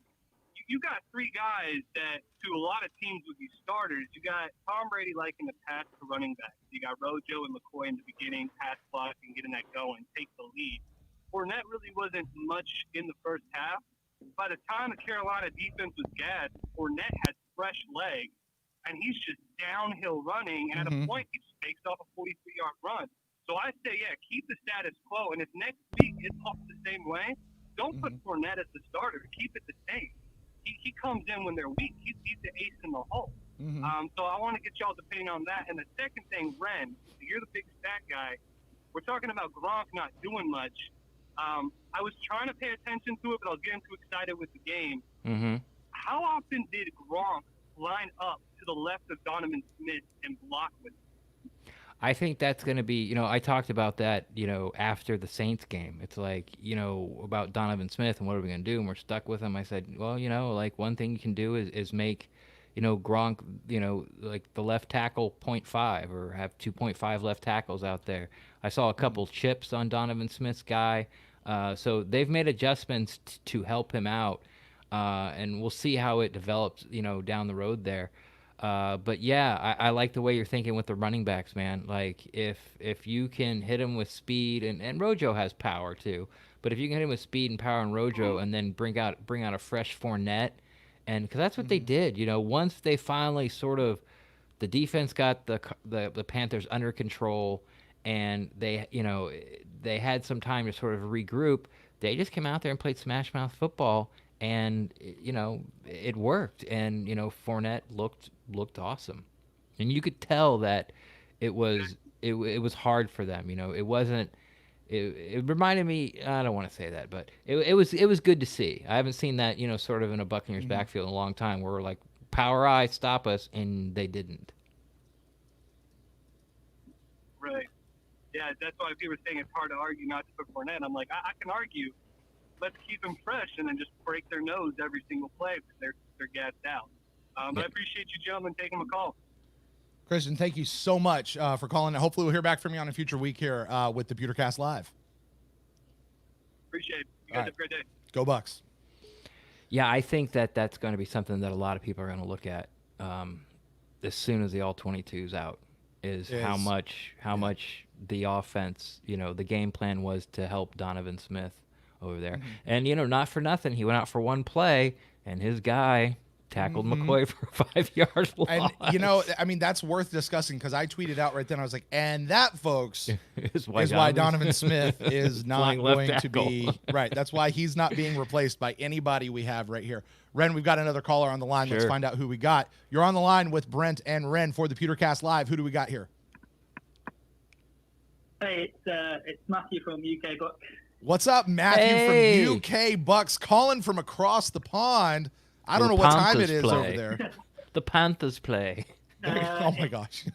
you got 3 guys that, to a lot of teams, would be starters. You got Tom Brady liking to pass to running backs. You got Rojo and McCoy in the beginning, pass block and getting that going, take the lead. Fournette really wasn't much in the first half. By the time the Carolina defense was gassed, Fournette had fresh legs, and he's just downhill running. And at a point, he just takes off a 43-yard run. So I say, yeah, keep the status quo. And if next week it's off the same way, don't put Fournette as the starter. Keep it the same. He comes in when they're weak. He's the ace in the hole. So I want to get y'all's opinion on that. And the second thing, Ren, you're the big stat guy. We're talking about Gronk not doing much. I was trying to pay attention to it, but I was getting too excited with the game. How often did Gronk line up to the left of Donovan Smith and block with him? I think that's going to be, I talked about that, after the Saints game. It's like, about Donovan Smith and what are we going to do? And we're stuck with him. I said, well, like one thing you can do is make, Gronk, like the left tackle 0.5 or have 2.5 left tackles out there. I saw a couple chips on Donovan Smith's guy. So they've made adjustments to help him out. And we'll see how it develops, down the road there. But yeah, I like the way you're thinking with the running backs, man. Like if you can hit him with speed, and Rojo has power too, but if you can hit him with speed and power on Rojo, and then bring out a fresh Fournette, and because that's what they did, once they finally sort of the defense got the Panthers under control, and they had some time to sort of regroup. They just came out there and played smash mouth football. And it worked, and Fournette looked awesome, and you could tell that it was hard for them. It wasn't. It reminded me. I don't want to say that, but it was good to see. I haven't seen that sort of in a Buccaneers backfield in a long time, where we're like power eye, stop us, and they didn't. Right. Yeah, that's why people are saying it's hard to argue not to put Fournette. I'm like, I can argue. Let's keep them fresh and then just break their nose every single play because they're gassed out. But I appreciate you gentlemen taking my call. Kristen, thank you so much for calling. Hopefully we'll hear back from you on a future week here with the PewterCast Live. Appreciate it. You guys have a great day. Go Bucks. Yeah, I think that's going to be something that a lot of people are going to look at as soon as the All-22's out, is how much the offense, the game plan was to help Donovan Smith over there. And, not for nothing, he went out for one play, and his guy tackled McCoy for 5 yards loss. And, that's worth discussing, because I tweeted out right then, I was like, and that, folks, is why Donovan Smith is not going to be, right, that's why he's not being replaced by anybody we have right here. Ren, we've got another caller on the line. Let's find out who we got. You're on the line with Brent and Ren for the PewterCast Live. Who do we got here? Hey, it's Matthew from UK Bucks. What's up, Matthew from UK Bucks, calling from across the pond. I don't know what time it is over there. The Panthers play. Oh my gosh.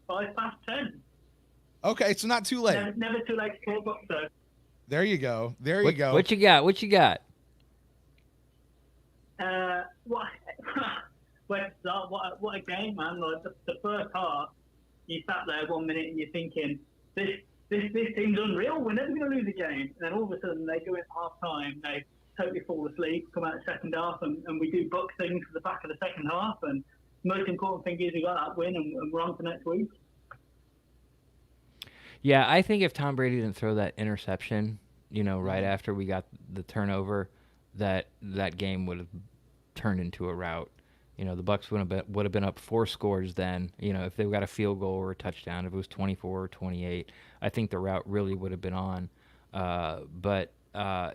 10:05. Okay, so not too late. Never too late to call Bucks, though. There you go. There you go. What you got? What a game, man! Like the first half, you sat there 1 minute and you're thinking, this team's unreal. We're never going to lose a game. And then all of a sudden they go into half time, they totally fall asleep, come out the second half, and we do Bucs things for the back of the second half. And the most important thing is we got that win, and we're on to next week. Yeah, I think if Tom Brady didn't throw that interception, right after we got the turnover, that game would have turned into a rout. The Bucs would have been up 4 scores then. If they got a field goal or a touchdown, if it was 24 or 28, I think the rout really would have been on. But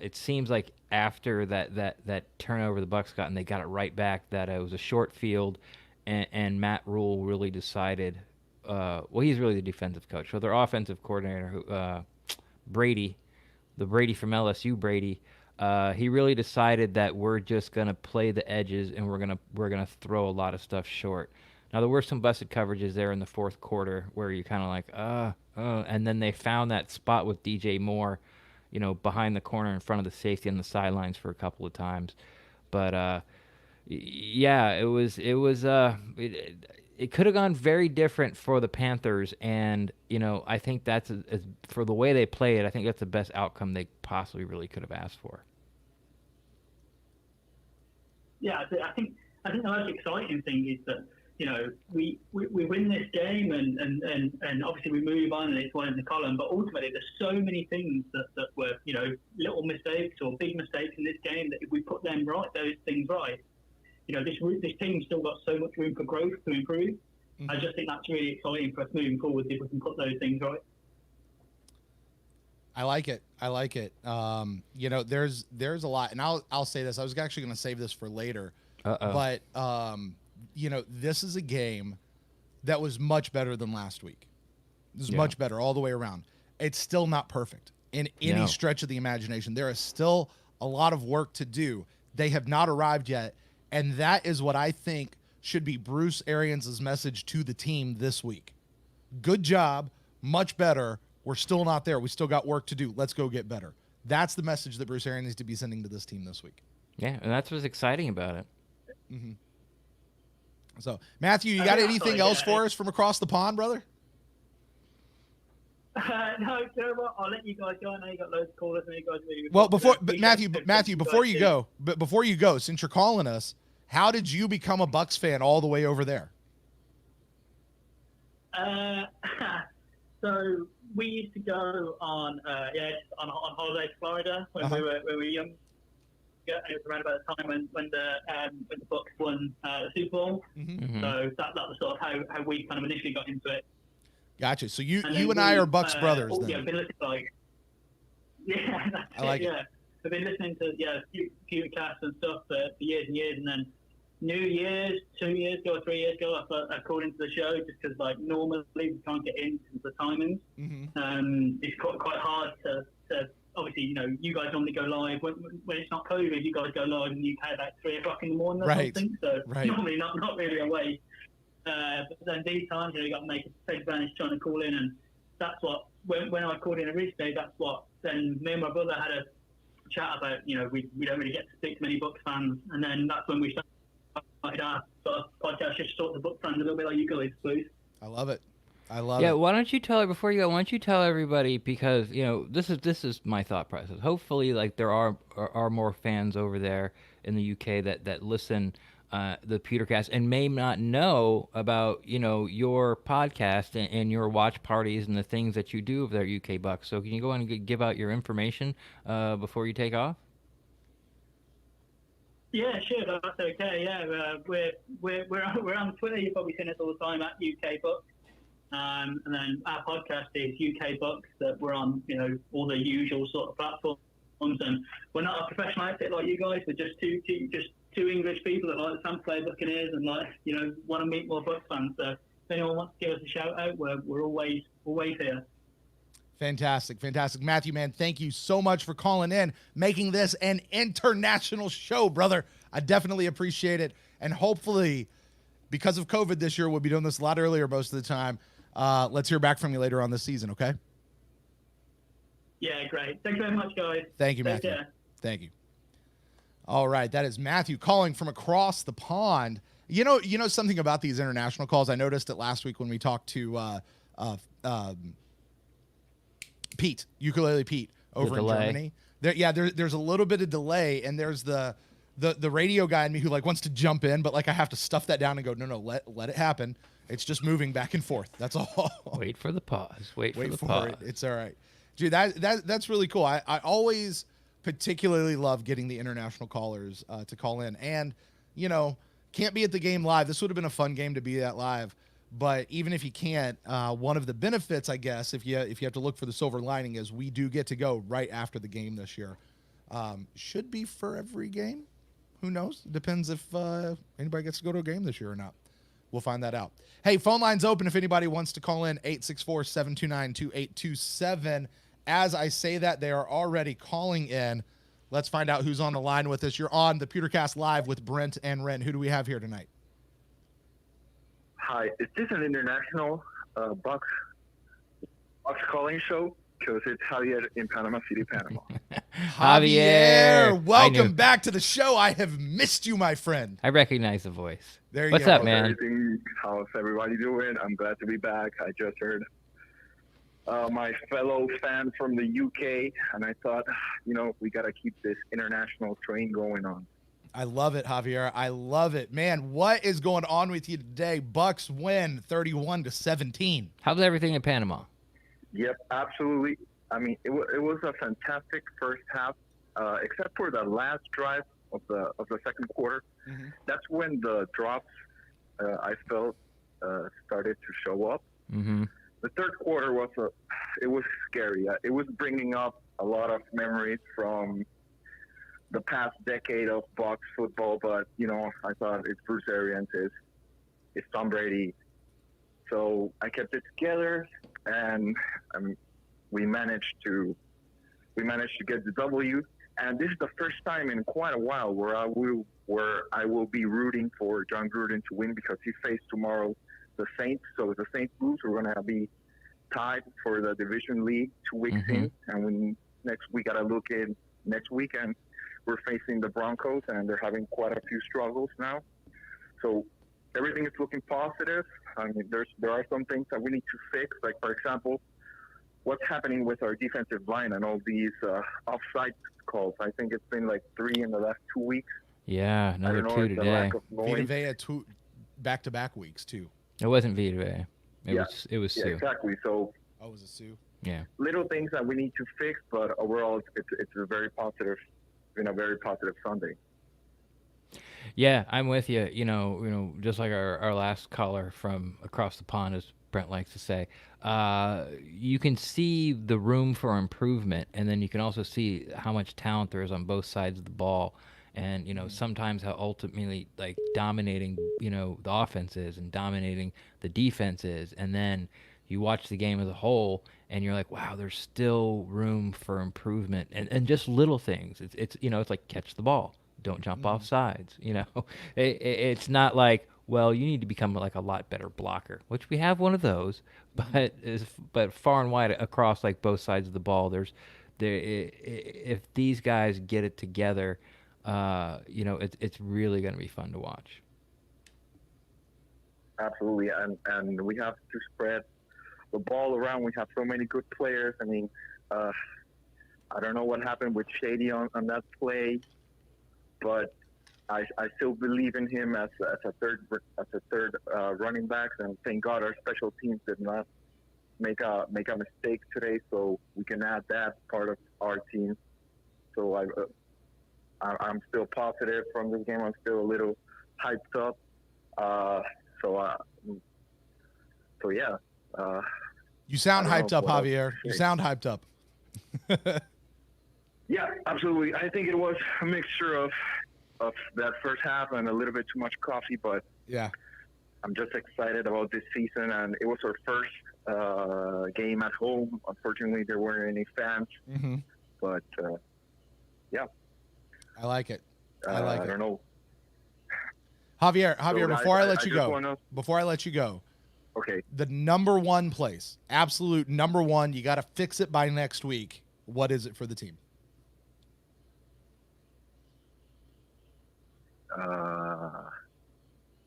it seems like after that turnover the Bucs got, and they got it right back, that it was a short field, and Matt Rule really decided. He's really the defensive coach. So their offensive coordinator, Brady, the Brady from LSU, Brady. He really decided that we're just gonna play the edges, and we're gonna throw a lot of stuff short. Now there were some busted coverages there in the fourth quarter where you're kind of like, and then they found that spot with DJ Moore, behind the corner in front of the safety on the sidelines for a couple of times. But yeah, it could have gone very different for the Panthers, and I think that's for the way they play it. I think that's the best outcome they possibly really could have asked for. Yeah, I think the most exciting thing is that we win this game, and obviously we move on, and it's one in the column. But ultimately, there's so many things that were little mistakes or big mistakes in this game that if we put them right, those things right. This team's still got so much room for growth to improve. Mm-hmm. I just think that's really exciting for us moving forward if we can put those things right. I like it. There's a lot, and I'll say this. I was actually going to save this for later, but this is a game that was much better than last week. This is much better all the way around. It's still not perfect in any stretch of the imagination. There is still a lot of work to do. They have not arrived yet. And that is what I think should be Bruce Arians' message to the team this week. Good job, much better. We're still not there. We still got work to do. Let's go get better. That's the message that Bruce Arians needs to be sending to this team this week. Yeah, and that's what's exciting about it. Mm-hmm. So, Matthew, you got anything else for us from across the pond, brother? No, I'll let you guys go. I know you got loads of callers, and you guys really. Well, Matthew, before you go, since you're calling us, how did you become a Bucs fan all the way over there? So we used to go on holiday to Florida when we were young. Yeah, it was around about the time when the Bucs won the Super Bowl. Mm-hmm. So that was sort of how we kind of initially got into it. Gotcha. So you and I are Bucs brothers then. Yeah, I've been listening I like it. I've been listening to PewterCast and stuff for years and years, and then New Year's 2 years ago or 3 years ago, I called into the show just because normally we can't get in because of the timings. Mm-hmm. It's quite hard to obviously you guys normally go live when it's not COVID. You guys go live in the UK about 3 o'clock in the morning or something. So normally not really away. But then these times, you got to take advantage trying to call in, and that's what when I called in originally, that's what then me and my brother had a chat about. We don't really get to speak to many Bucs fans, and then that's when we started our sort of podcast, just sort of the Bucs fans a little bit like you guys, please. I love it. Yeah, why don't you tell before you go? Why don't you tell everybody, because this is my thought process. Hopefully, there are more fans over there in the UK that listen. The PewterCast and may not know about your podcast and your watch parties and the things that you do with their UK Bucs. So can you go on and give out your information before you take off? Yeah, sure, that's okay. Yeah, we're on Twitter. You've probably seen us all the time at UK Bucs, and then our podcast is UK Bucs. That we're on all the usual sort of platforms, and we're not a professional outfit like you guys. We're just two English people that like the Tampa Bay Buccaneers and want to meet more Bucs fans. So if anyone wants to give us a shout out, we're always here. Fantastic. Matthew, man, thank you so much for calling in, making this an international show, brother. I definitely appreciate it. And hopefully, because of COVID this year, we'll be doing this a lot earlier most of the time. Let's hear back from you later on this season, okay? Yeah, great. Thank you very much, guys. Thank you, Matthew. Thank you. All right, that is Matthew calling from across the pond. You know something about these international calls? I noticed it last week when we talked to Pete, Ukulele Pete, over in Germany. There's a little bit of delay, and there's the radio guy in me who like wants to jump in, but like I have to stuff that down and go, no, let it happen. It's just moving back and forth. That's all. Wait for the pause. Wait for the for pause. it. It's all right, dude. That's really cool. I always particularly love getting the international callers to call in, and can't be at the game live. This would have been a fun game to be at live. But even if you can't, one of the benefits, I guess, if you have to look for the silver lining, is we do get to go right after the game this year. Should be for every game. Who knows? Depends if anybody gets to go to a game this year or not. We'll find that out. Hey, phone line's open if anybody wants to call in, 864-729-2827. As I say that, they are already calling in. Let's find out who's on the line with us. You're on the PewterCast Live with Brent and Ren. Who do we have here tonight? Hi, is this an international Bucs calling show? Because it's Javier in Panama City, Panama. Javier, welcome back to the show. I have missed you, my friend. I recognize the voice. There you What's go. up, man? How's everybody doing? I'm glad to be back. I just heard my fellow fan from the UK, and I thought, we got to keep this international train going on. I love it, Javier. I love it. Man, what is going on with you today? Bucs win 31-17. How's everything in Panama? Yep, absolutely. I mean, it was a fantastic first half, except for the last drive of the second quarter. Mm-hmm. That's when the drops I felt started to show up. Mm-hmm. The third quarter was scary. It was bringing up a lot of memories from the past decade of Bucs football, but I thought it's Bruce Arians, it's Tom Brady. So I kept it together, and we managed to get the W. And this is the first time in quite a while where I will be rooting for John Gruden to win, because he faces tomorrow the Saints. So if the Saints lose, we're gonna be tied for the division lead 2 weeks in, and we gotta look in next weekend. We're facing the Broncos, and they're having quite a few struggles now. So everything is looking positive. I mean, there are some things that we need to fix, like, for example, what's happening with our defensive line and all these offside calls. I think it's been like 3 in the last 2 weeks. Yeah, another 2 today. Vita Vea 2 back-to-back weeks, too. It wasn't Vita Vea. It was Sue. Yeah, exactly. So it was a Sue. Yeah. Little things that we need to fix, but overall, it's a very positive Sunday. Yeah, I'm with you. Just like our last caller from across the pond, as Brent likes to say, you can see the room for improvement, and then you can also see how much talent there is on both sides of the ball. And, sometimes how ultimately, like, dominating, the offense is and dominating the defense is. And then you watch the game as a whole, and you're like, wow, there's still room for improvement. And just little things. It's like catch the ball. Don't jump off sides. It's not like, well, you need to become like a lot better blocker, which we have one of those. But far and wide across, like, both sides of the ball, if these guys get it together, it's really going to be fun to watch. Absolutely, and we have to spread the ball around. We have so many good players. I mean, I don't know what happened with Shady on that play, but I still believe in him as a third running back, and thank God our special teams did not make a mistake today, so we can add that part of our team. So I'm still positive from this game. I'm still a little hyped up. So yeah. You sound hyped up, Javier. You sound hyped up. Yeah, absolutely. I think it was a mixture of that first half and a little bit too much coffee, but yeah, I'm just excited about this season, and it was our first game at home. Unfortunately, there weren't any fans, but yeah. I like it. I don't know. Javier, So before I let you go, okay. The number one place, absolute number one, you got to fix it by next week. What is it for the team?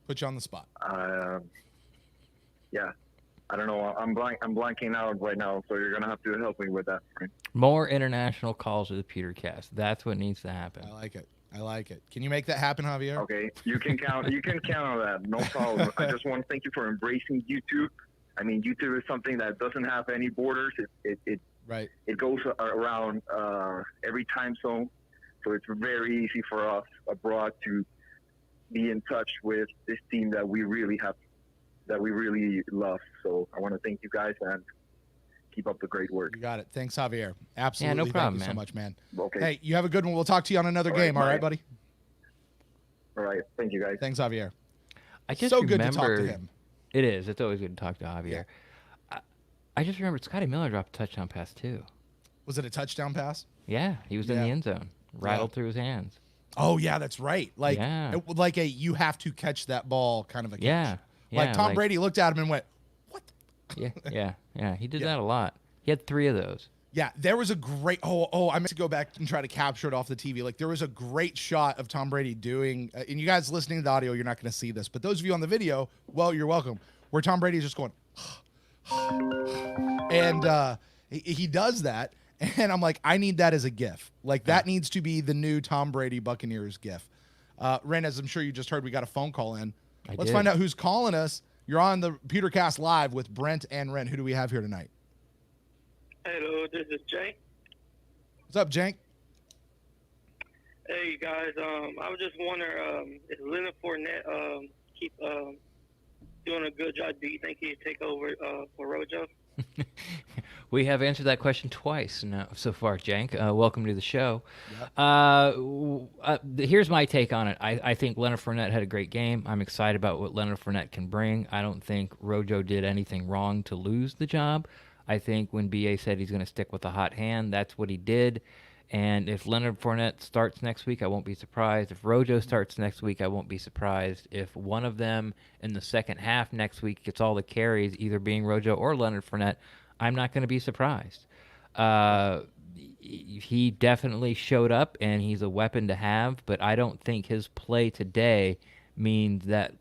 Put you on the spot. Yeah. I don't know. I'm blanking out right now, so you're gonna have to help me with that. More international calls to the PewterCast. That's what needs to happen. I like it. I like it. Can you make that happen, Javier? Okay, you can count. You can count on that. No problem. I just want to thank you for embracing YouTube. I mean, YouTube is something that doesn't have any borders. It goes around every time zone, so it's very easy for us abroad to be in touch with this team that we really love. So I want to thank you guys and keep up the great work. You got it. Thanks, Javier. Absolutely. Yeah, no problem, thank you so man. much, man. Okay. Hey, you have a good one. We'll talk to you on another game. All right, buddy? All right. Thank you, guys. Thanks, Javier. I just so remember, good to talk to him. It is. It's always good to talk to Javier. Yeah. I just remember Scotty Miller dropped a touchdown pass, too. Was it a touchdown pass? Yeah, he was in the end zone. Rattled through his hands. Oh, yeah, that's right. Like, you have to catch that ball kind of a catch. Yeah. Like Tom Brady looked at him and went, what? Yeah. He did that a lot. He had 3 of those. Yeah, there was a great. I meant to go back and try to capture it off the TV. Like, there was a great shot of Tom Brady doing, and you guys listening to the audio, you're not going to see this, but those of you on the video, well, you're welcome. Where Tom Brady is just going, and he does that, and I'm like, I need that as a GIF. Like, that needs to be the new Tom Brady Buccaneers GIF. Ren, as I'm sure you just heard, we got a phone call in. Let's find out who's calling us. You're on the PewterCast Live with Brent and Ren. Who do we have here tonight? Hello, this is Jank. What's up, Jank? Hey guys, I was just wondering if Leonard Fournette keep doing a good job. Do you think he'd take over for Rojo? We have answered that question twice now so far, Jank. Welcome to the show. Yep. Here's my take on it. I think Leonard Fournette had a great game. I'm excited about what Leonard Fournette can bring. I don't think Rojo did anything wrong to lose the job. I think when B.A. said he's going to stick with the hot hand, that's what he did. And if Leonard Fournette starts next week, I won't be surprised. If Rojo starts next week, I won't be surprised. If one of them in the second half next week gets all the carries, either being Rojo or Leonard Fournette, I'm not going to be surprised. He definitely showed up, and he's a weapon to have, but I don't think his play today means that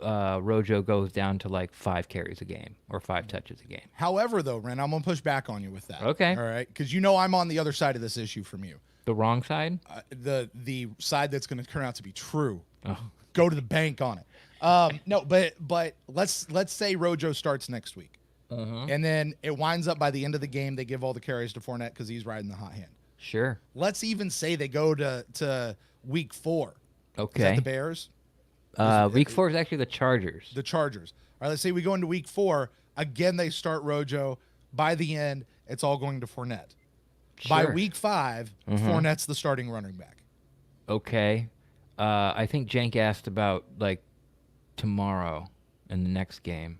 Rojo goes down to like 5 carries a game or 5 touches a game. However, though, Ren, I'm going to push back on you with that. Okay. All right? Because you know I'm on the other side of this issue from you. The wrong side? The side that's going to turn out to be true. Oh. Go to the bank on it. No, but let's say Rojo starts next week. And then it winds up by the end of the game, they give all the carries to Fournette because he's riding the hot hand. Sure. Let's even say they go to week 4. Okay. Is that the Bears? Week 4 is actually the Chargers. The Chargers. All right, let's say we go into week 4. Again, they start Rojo. By the end, it's all going to Fournette. Sure. By week 5, Fournette's the starting running back. Okay. I think Jank asked about, like, tomorrow in the next game.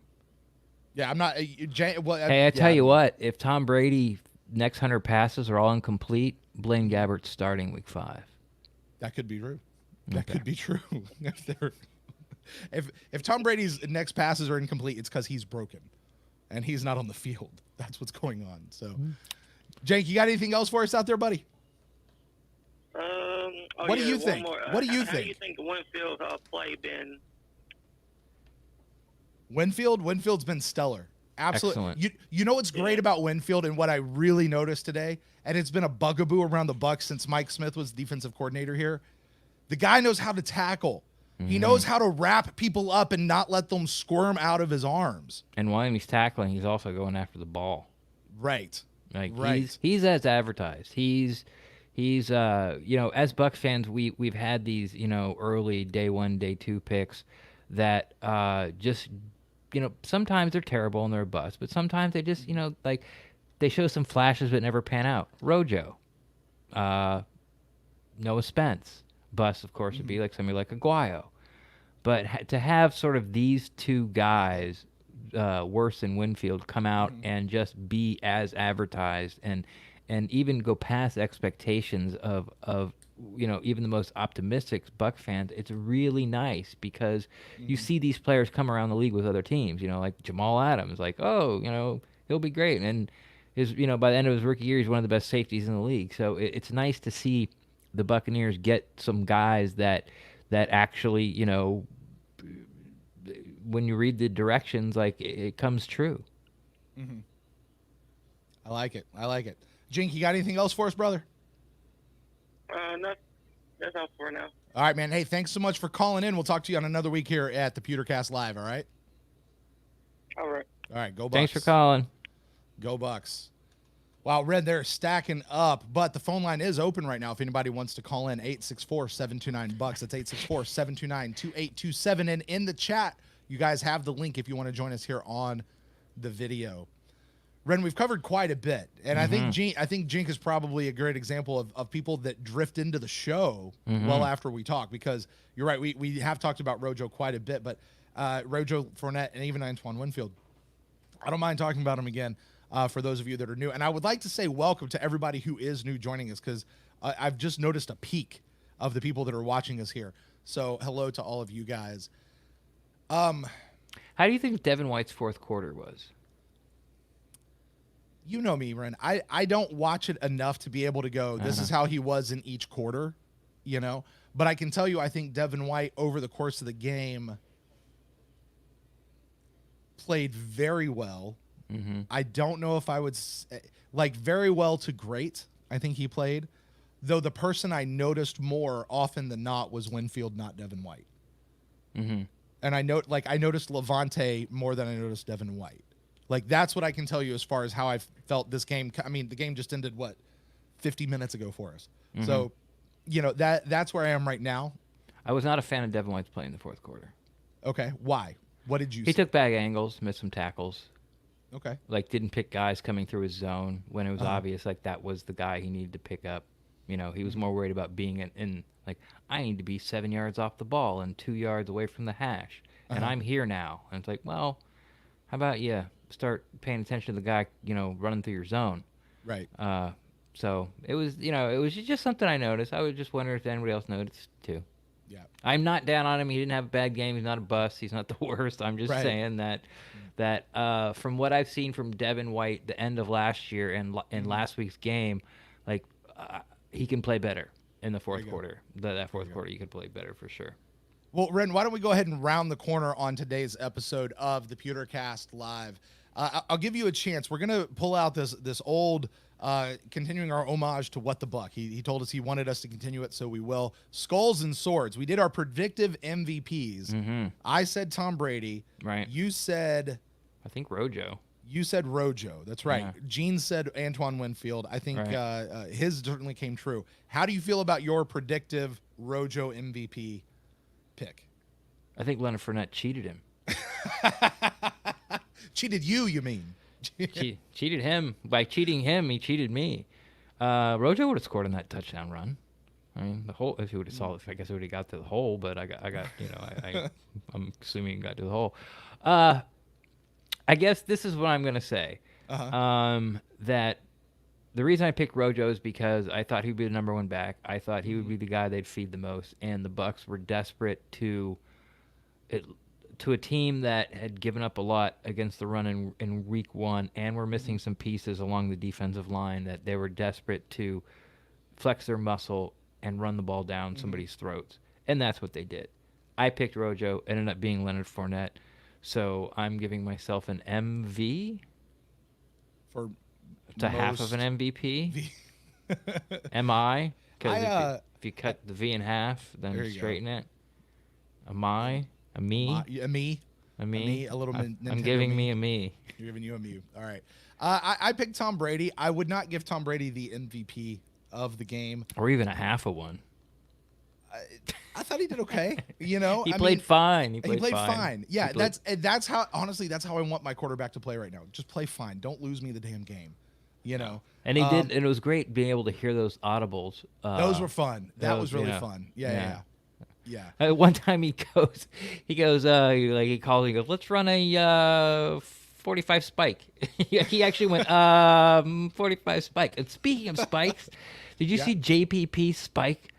Yeah, I'm not. Hey, I tell you what. If Tom Brady next 100 passes are all incomplete, Blaine Gabbert's starting week 5. That could be true. That could be true. If Tom Brady's next passes are incomplete, it's because he's broken, and he's not on the field. That's what's going on. So, Jake, you got anything else for us out there, buddy? What do you think? What do you think? How do you think Winfield's play been? Winfield's been stellar. Absolutely. Excellent. You know what's great about Winfield and what I really noticed today, and it's been a bugaboo around the Bucs since Mike Smith was defensive coordinator here. The guy knows how to tackle. He knows how to wrap people up and not let them squirm out of his arms. And while he's tackling, he's also going after the ball. Right. Like he's as advertised. He's as Bucs fans, we've had these, early day 1, day 2 picks that just sometimes they're terrible and they're a bust, but sometimes they just, they show some flashes but never pan out. Rojo, Noah Spence. Bust, of course, would be like somebody like Aguayo. But to have sort of these two guys, worse than Winfield, come out and just be as advertised and even go past expectations of even the most optimistic Buck fans, it's really nice because you see these players come around the league with other teams, like Jamal Adams, like, he'll be great. And by the end of his rookie year, he's one of the best safeties in the league. So it's nice to see the Buccaneers get some guys that actually, when you read the directions, like it comes true. Mm-hmm. I like it. I like it. Jank, you got anything else for us, brother? No, that's all for now. All right, man. Hey, thanks so much for calling in. We'll talk to you on another week here at the PewterCast Live, all right? All right. All right, go Bucs. Thanks for calling. Go Bucs. Wow, Red, they're stacking up, but the phone line is open right now if anybody wants to call in. 864-729-BUCKS. That's 864-729-2827. And in the chat, you guys have the link if you want to join us here on the video. Ren, we've covered quite a bit, and I think Jank is probably a great example of people that drift into the show well after we talk, because you're right, we have talked about Rojo quite a bit, but Rojo, Fournette, and even Antoine Winfield, I don't mind talking about them again for those of you that are new. And I would like to say welcome to everybody who is new joining us, because I've just noticed a peak of the people that are watching us here. So hello to all of you guys. How do you think Devin White's fourth quarter was? You know me, Ren. I don't watch it enough to be able to go, this is how he was in each quarter, you know? But I can tell you, I think Devin White, over the course of the game, played very well. I don't know if I would, like, very well to great, I think he played. Though the person I noticed more often than not was Winfield, not Devin White. And I noticed Levante more than I noticed Devin White. Like, that's what I can tell you as far as how I felt this game. I mean, the game just ended, 50 minutes ago for us. So, you know, that's where I am right now. I was not a fan of Devin White's play in the fourth quarter. Okay. Why? What did you He see? took bad angles, missed some tackles. Okay. Like, didn't pick guys coming through his zone when it was obvious, like, that was the guy he needed to pick up. You know, he was more worried about being in like, I need to be 7 yards off the ball and 2 yards away from the hash. And I'm here now. And it's like, well, how about you start paying attention to the guy, you know, running through your zone. Right. So it was, you know, it was just something I noticed. I was just wondering if anybody else noticed too. Yeah. I'm not down on him. He didn't have a bad game. He's not a bust. He's not the worst. I'm just saying that from what I've seen from Devin White, the end of last year and in last week's game, like he can play better in the fourth quarter. That fourth quarter, you could play better for sure. Well, Ren, why don't we go ahead and round the corner on today's episode of the PewterCast Live? I'll give you a chance. We're going to pull out this old, continuing our homage to What the Buck. He told us he wanted us to continue it, so we will. Skulls and Swords. We did our predictive MVPs. I said Tom Brady. Right. You said... I think Rojo. You said Rojo. That's right. Yeah. Gene said Antoine Winfield. I think his certainly came true. How do you feel about your predictive Rojo MVP pick? I think Leonard Fournette cheated him. Cheated you mean? Cheated him. By cheating him, he cheated me. Rojo would have scored on that touchdown run. I mean, the hole. If he would have saw it, I guess he would have got to the hole. But I got. You know, I'm assuming he got to the hole. I guess this is what I'm gonna say. That the reason I picked Rojo is because I thought he'd be the number one back. I thought he would be the guy they'd feed the most, and the Bucs were desperate to a team that had given up a lot against the run in week one, and were missing some pieces along the defensive line, that they were desperate to flex their muscle and run the ball down somebody's throats. And that's what they did. I picked Rojo. It ended up being Leonard Fournette. So I'm giving myself an MV for half of an MVP. Am I? Because if you cut the V in half, then straighten it. Am I? A me? A me? A me? A little Nintendo I'm giving me. me a me. You're giving you a me. All right. I picked Tom Brady. I would not give Tom Brady the MVP of the game. Or even a half of one. I thought he did okay. You know, he played fine. He played fine. Yeah, that's how. Honestly, that's how I want my quarterback to play right now. Just play fine. Don't lose me the damn game. You know. And he did. And it was great being able to hear those audibles. Those were fun. That was really fun. Yeah. One time he goes, he calls, he goes, let's run a 45 spike. He actually went 45 spike. And speaking of spikes, did you see JPP spike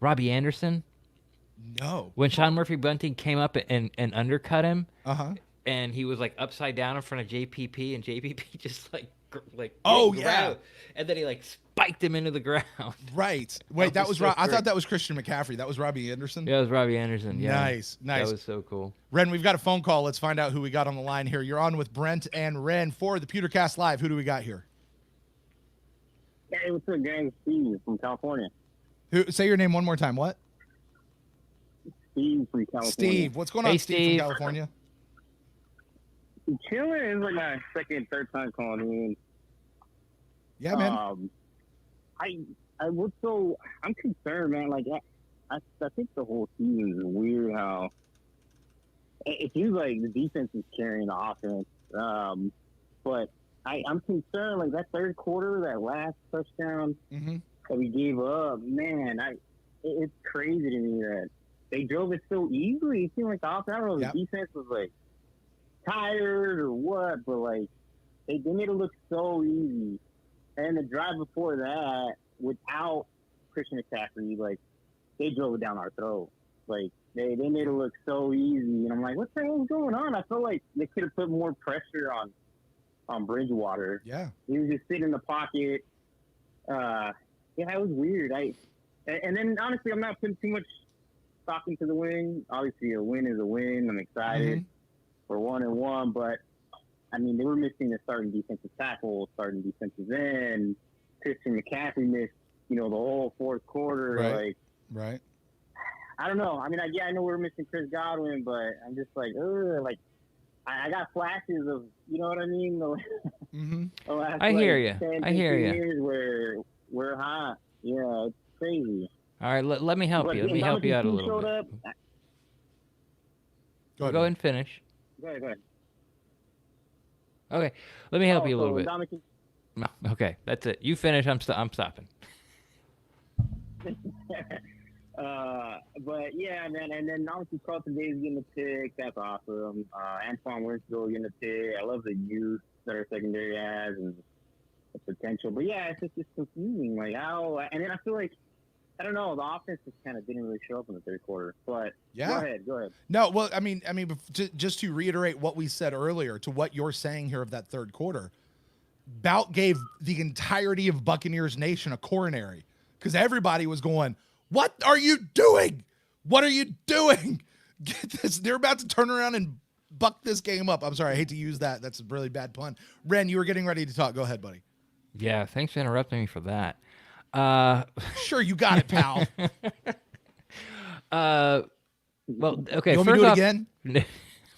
Robbie Anderson? No. When Sean Murphy Bunting came up and undercut him, and he was like upside down in front of JPP, and JPP just like oh yeah, and then he like spiked him into the ground. Right. Wait, that was so I thought great. that was Christian McCaffrey. That was Robbie Anderson. Yeah, it was Robbie Anderson. Yeah. Nice. That was so cool. Ren, we've got a phone call. Let's find out who we got on the line here. You're on with Brent and Ren for the PewterCast Live. Who do we got here? Hey, what's up, gang? Steve from California. Say your name one more time. What? Steve from California. Steve. What's going on, Hey, Steve Steve. from California? Chilling is like my second, third time calling in. Yeah, man. I'm concerned, man. Like, I think the whole season is weird how it seems like the defense is carrying the offense. But I'm concerned, like, that third quarter, that last touchdown that we gave up, man, it's crazy to me that they drove it so easily. It seemed like the offense, I don't know, the defense was, like, tired or what, but, like, they made it look so easy. And the drive before that, without Christian McCaffrey, like, they drove it down our throat. Like, they made it look so easy. And I'm like, what the hell is going on? I feel like they could have put more pressure on Bridgewater. Yeah. He was just sitting in the pocket. Yeah, it was weird. And then, honestly, I'm not putting too much stock into the win. Obviously, a win is a win. I'm excited. We're 1-1, but I mean, they were missing a starting defensive tackle, starting defensive end. Christian McCaffrey missed, the whole fourth quarter. Right. Like, I don't know. I mean, I know we're missing Chris Godwin, but I'm just like, like, I got flashes of, you know what I mean? The last, I hear you. 10, I hear 15 you. years where we're hot. Yeah, it's crazy. All right, let me help you. Let me help you out a little bit. Go ahead and finish. Go ahead. Okay, let me help you a little bit. Dominican- No, okay, that's it. You finish. I'm stopping. But yeah, man, and then obviously Carlton Davis getting the pick. That's awesome. Antoine Winslow getting the pick. I love the youth that our secondary has and the potential. But yeah, it's just confusing. Like how, and then I feel like, I don't know, the offense just kind of didn't really show up in the third quarter. But Yeah. Go ahead. No, well, I mean, just to reiterate what we said earlier to what you're saying here of that third quarter, Bout gave the entirety of Buccaneers Nation a coronary because everybody was going, "What are you doing? What are you doing? Get this! They're about to turn around and buck this game up." I'm sorry, I hate to use that. That's a really bad pun. Ren, you were getting ready to talk. Go ahead, buddy. Yeah, thanks for interrupting me for that. Sure, you got it, pal. Well, okay. You want me to do it again?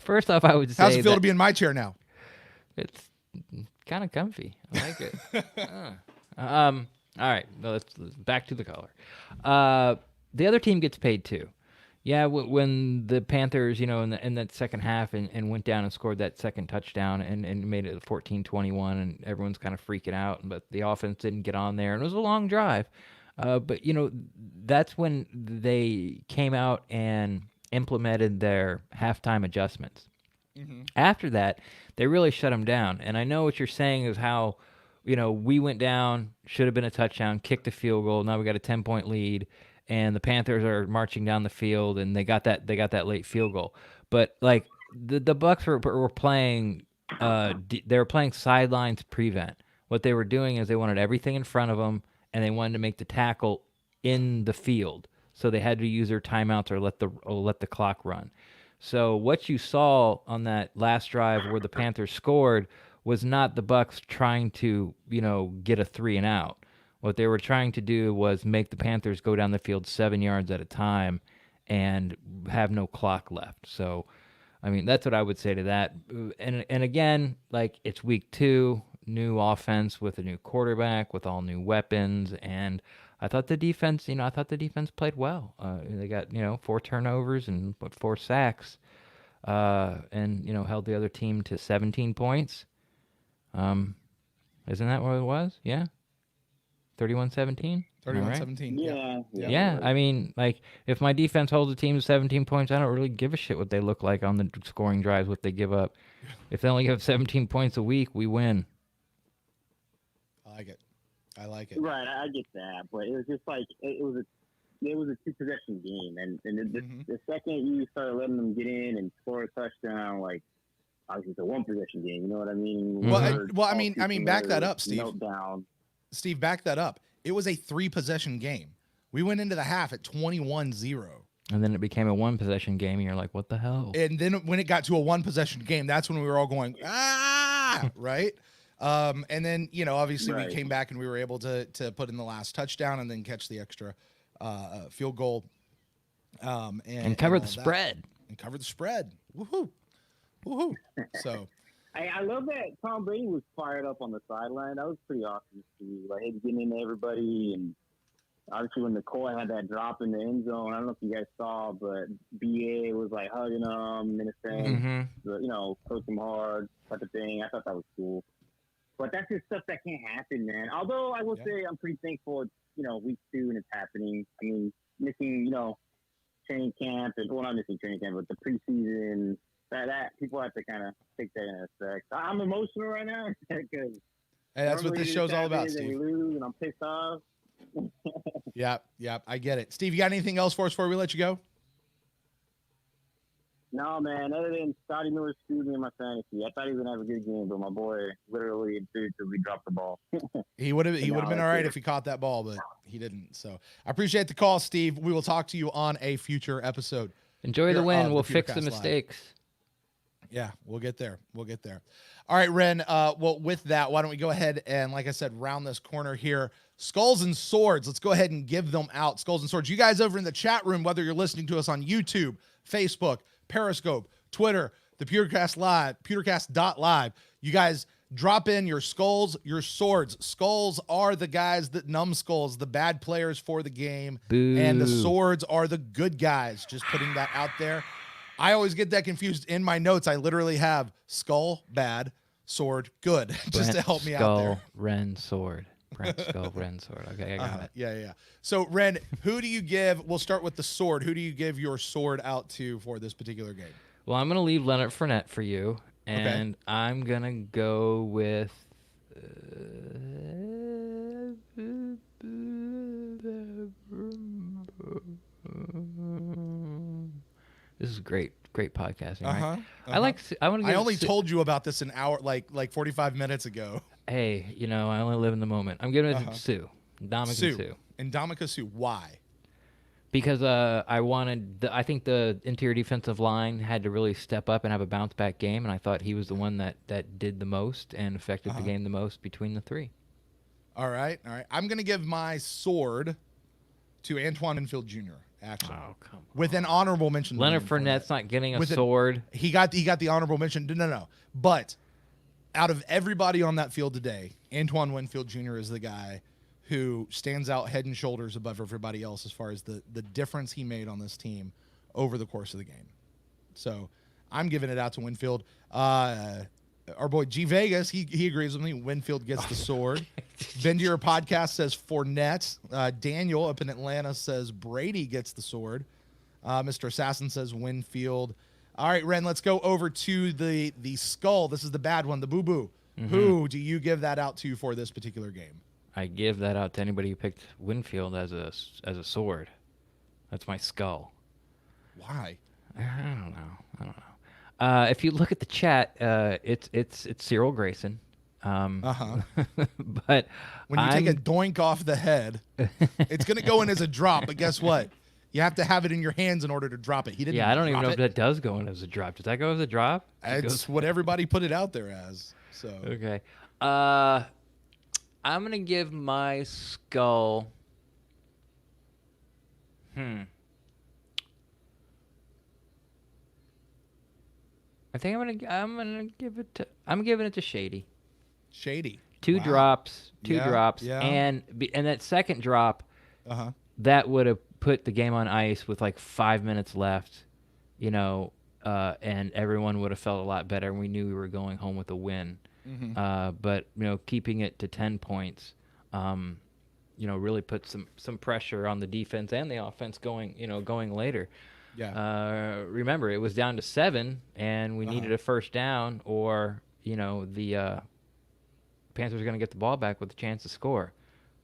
First off, I would say How's it feel to be in my chair now? It's kind of comfy. I like it. All right, let's back to the caller. The other team gets paid too. Yeah, when the Panthers, in that second half and went down and scored that second touchdown and made it 14-21, and everyone's kind of freaking out, but the offense didn't get on there, and it was a long drive. But, that's when they came out and implemented their halftime adjustments. After that, they really shut them down. And I know what you're saying is how, we went down, should have been a touchdown, kicked a field goal, now we got a 10-point lead. And the Panthers are marching down the field, and they got that late field goal. But like the Bucs were playing, they were playing sidelines prevent. What they were doing is they wanted everything in front of them, and they wanted to make the tackle in the field. So they had to use their timeouts or let the clock run. So what you saw on that last drive where the Panthers scored was not the Bucs trying to get a 3-and-out. What they were trying to do was make the Panthers go down the field 7 yards at a time and have no clock left. So, I mean, that's what I would say to that. And again, like, it's week 2, new offense with a new quarterback, with all new weapons. And I thought the defense, played well. They got, 4 turnovers and 4 sacks, and, held the other team to 17 points. Isn't that what it was? Yeah. 31-17? 31-17. Yeah. I mean, like, if my defense holds a team to 17 points, I don't really give a shit what they look like on the scoring drives, what they give up. If they only give 17 points a week, we win. I like it. Right, I get that, but it was just like it was a 2-possession game, and the second you started letting them get in and score a touchdown, like, obviously it's a 1-possession game. You know what I mean? Well, I mean, back that up, Steve. Meltdown. Steve, back that up. It was a 3-possession game. We went into the half at 21-0. And then it became a 1-possession game, and you're like, what the hell? And then when it got to a 1-possession game, that's when we were all going, right? And then, obviously we came back and we were able to put in the last touchdown and then catch the extra field goal. And cover the spread. And cover the spread. Woohoo. Woohoo. So. I love that Tom Brady was fired up on the sideline. That was pretty awesome to see. Like, he was getting into everybody. And obviously when Nicole had that drop in the end zone, I don't know if you guys saw, but BA was like hugging him, ministering, coach him hard, type of thing. I thought that was cool. But that's just stuff that can't happen, man. Although I will say I'm pretty thankful it's, week 2 and it's happening. I mean, missing, training camp, and well, not missing training camp, but the preseason, that people have to kind of take that in effect. I'm emotional right now because that's what this show's all about, Steve. We lose, and I'm pissed off. Yep, I get it. Steve, you got anything else for us before we let you go? No, man. Other than Scotty Miller screwed me in my fantasy. I thought he was gonna have a good game, but my boy literally intuitively dropped the ball. He would have been all right if he caught that ball, but he didn't. So I appreciate the call, Steve. We will talk to you on a future episode. Enjoy the win. We'll fix the mistakes. Yeah, we'll get there. All right, Ren. Well, with that, why don't we go ahead and, like I said, round this corner here. Skulls and Swords. Let's go ahead and give them out. Skulls and Swords. You guys over in the chat room, whether you're listening to us on YouTube, Facebook, Periscope, Twitter, the PewterCast Live, PewterCast.live. You guys drop in your skulls, your swords. Skulls are the guys that numbskulls, the bad players for the game. Boo. And the swords are the good guys. Just putting that out there. I always get that confused. In my notes, I literally have skull, bad, sword, good, just to help me out there. Skull, Ren, sword. Brent, skull, Ren, sword. Okay, I got it. Yeah. So, Ren, who do you give? We'll start with the sword. Who do you give your sword out to for this particular game? Well, I'm going to leave Leonard Fournette for you, and I'm going to go with... This is great podcasting, right? I only told you about this an hour, like 45 minutes ago. Hey, I only live in the moment. I'm giving it to Sue. Ndamukong Suh. Ndamukong Suh. Why? Because I think the interior defensive line had to really step up and have a bounce back game, and I thought he was the one that did the most and affected the game the most between the three. All right. I'm going to give my sword to Antoine Winfield Jr. Actually, with an honorable mention. Leonard Fournette's not getting a sword. He got the honorable mention. No. But out of everybody on that field today, Antoine Winfield Jr. is the guy who stands out head and shoulders above everybody else as far as the difference he made on this team over the course of the game. So I'm giving it out to Winfield. Our boy G Vegas, he agrees with me. Winfield gets the sword. Been to Your Podcast says Fournette. Daniel up in Atlanta says Brady gets the sword. Mr. Assassin says Winfield. All right, Ren, let's go over to the skull. This is the bad one, the boo-boo. Mm-hmm. Who do you give that out to for this particular game? I give that out to anybody who picked Winfield as a sword. That's my skull. Why? I don't know. If you look at the chat, it's Cyril Grayson. But when you take a doink off the head, it's going to go in as a drop. But guess what? You have to have it in your hands in order to drop it. He didn't. Yeah, I don't even know if that does go in as a drop. Does that go as a drop? It's what everybody put it out there as. So okay. I'm going to give my skull. I think I'm giving it to Shady. Shady. Two drops, yeah. and that second drop, that would have put the game on ice with like 5 minutes left, and everyone would have felt a lot better, and we knew we were going home with a win. Mm-hmm. But keeping it to 10 points, really put some pressure on the defense and the offense going later. Yeah. Remember, it was down to 7, and we needed a first down, or the Panthers were going to get the ball back with a chance to score.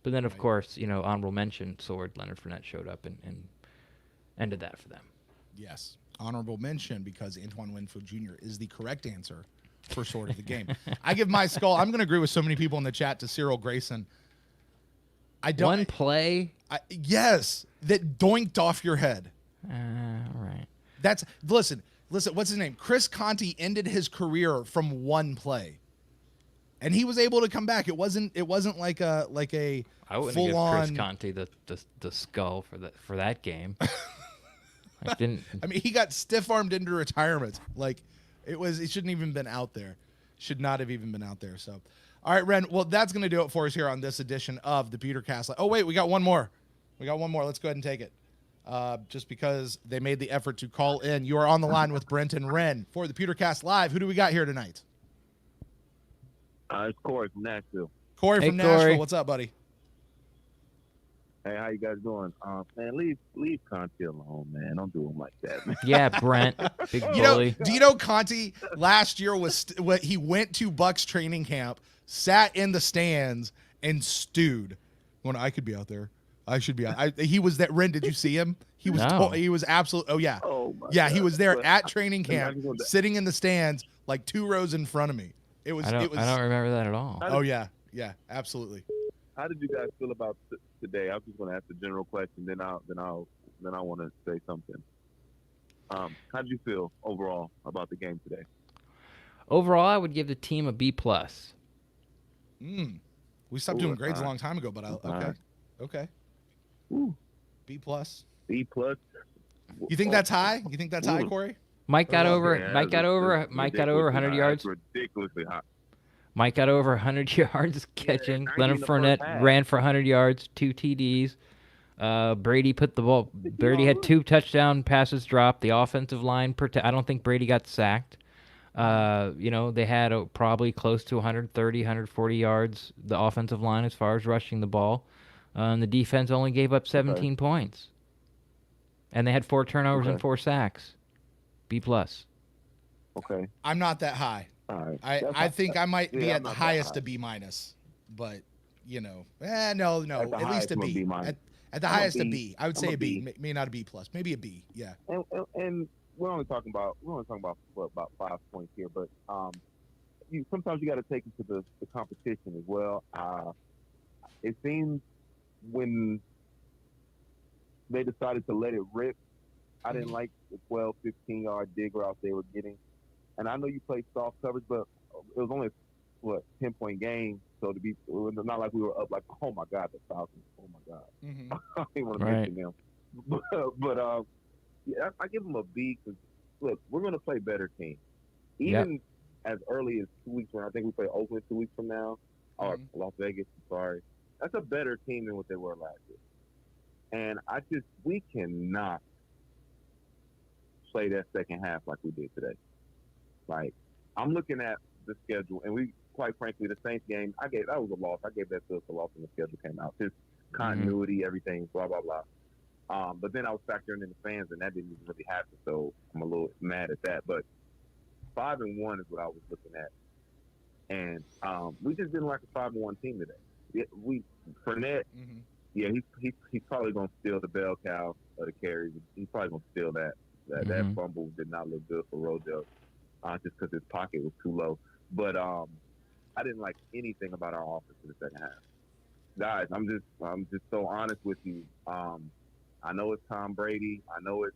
But then, of course, honorable mention sword Leonard Fournette showed up and ended that for them. Yes, honorable mention because Antoine Winfield Jr. is the correct answer for sword of the game. I give my skull. I'm going to agree with so many people in the chat to Cyril Grayson. I don't. One play. Yes, that doinked off your head. All right. That's listen. What's his name? Chris Conte ended his career from one play, and he was able to come back. It wasn't like a I wouldn't full give on. Chris Conte the skull for that game. I didn't. I mean, he got stiff armed into retirement. Like it shouldn't even been out there. Should not have even been out there. So, all right, Ren. Well, that's gonna do it for us here on this edition of the PewterCast. Oh wait, we got one more. Let's go ahead and take it. Just because they made the effort to call in. You are on the line with Brent and Ren for the PewterCast Live. Who do we got here tonight? It's Corey from Nashville. Corey from Nashville. What's up, buddy? Hey, how you guys doing? Man, leave Conte alone, man. Don't do him like that, man. Yeah, Brent, big bully. Do you know Conte last year he went to Bucs training camp, sat in the stands, and stewed. When I could be out there. I should be out. He was that. Ren, did you see him? He was. No. He was absolute. Oh yeah. Oh my yeah, God. he was there at training camp, sitting in the stands, like 2 rows in front of me. It was. I don't remember that at all. Oh yeah, absolutely. How did you guys feel about today? I was just going to ask a general question, then I want to say something. How did you feel overall about the game today? Overall, I would give the team a B+. We stopped doing grades a long time ago, but okay. Ooh. B+. B+. You think that's high? You think that's high, Corey? Mike got over. Yeah, Mike got over 100 yards. That's ridiculously high. Mike got over 100 yards catching. Yeah, Leonard Fournette ran for 100 yards, 2 TDs. Brady put the ball. Brady had 2 touchdown passes dropped. The offensive line. I don't think Brady got sacked. They had probably close to 130, 140 yards. The offensive line as far as rushing the ball. And the defense only gave up 17 points. And they had 4 turnovers and 4 sacks. B+. Okay. I'm not that high. All right. I think I might be at the highest high. a B-, but no, at least a B. At the I'm highest a a B. B. I would say a B, maybe not a B+, maybe a B. Yeah. And we're only talking about about 5 points here, but sometimes you got to take into the competition as well. It seems when they decided to let it rip, I didn't like the 12, 15-yard dig route they were getting. And I know you play soft coverage, but it was only 10-point game. So it was not like we were up like, oh my God, the Falcons, oh my God. Mm-hmm. I didn't want to mention them. But yeah, I give them a B because look, we're going to play better teams. Even as early as 2 weeks from now, I think we play Oakland 2 weeks from now, or Las Vegas. Sorry, that's a better team than what they were last year. And we cannot play that second half like we did today. Like, I'm looking at the schedule, and we, quite frankly, the Saints game, that was a loss. I gave that to us a loss when the schedule came out. Just continuity, everything, blah, blah, blah. But then I was factoring in the fans, and that didn't even really happen, so I'm a little mad at that. But 5-1 is what I was looking at. And we just didn't like a 5-1 team today. Fournette, he's probably going to steal the bell cow of the carries. He's probably going to steal that. That fumble did not look good for Rojo. Just because his pocket was too low. But I didn't like anything about our offense in the second half. Guys, I'm just so honest with you. I know it's Tom Brady. I know it's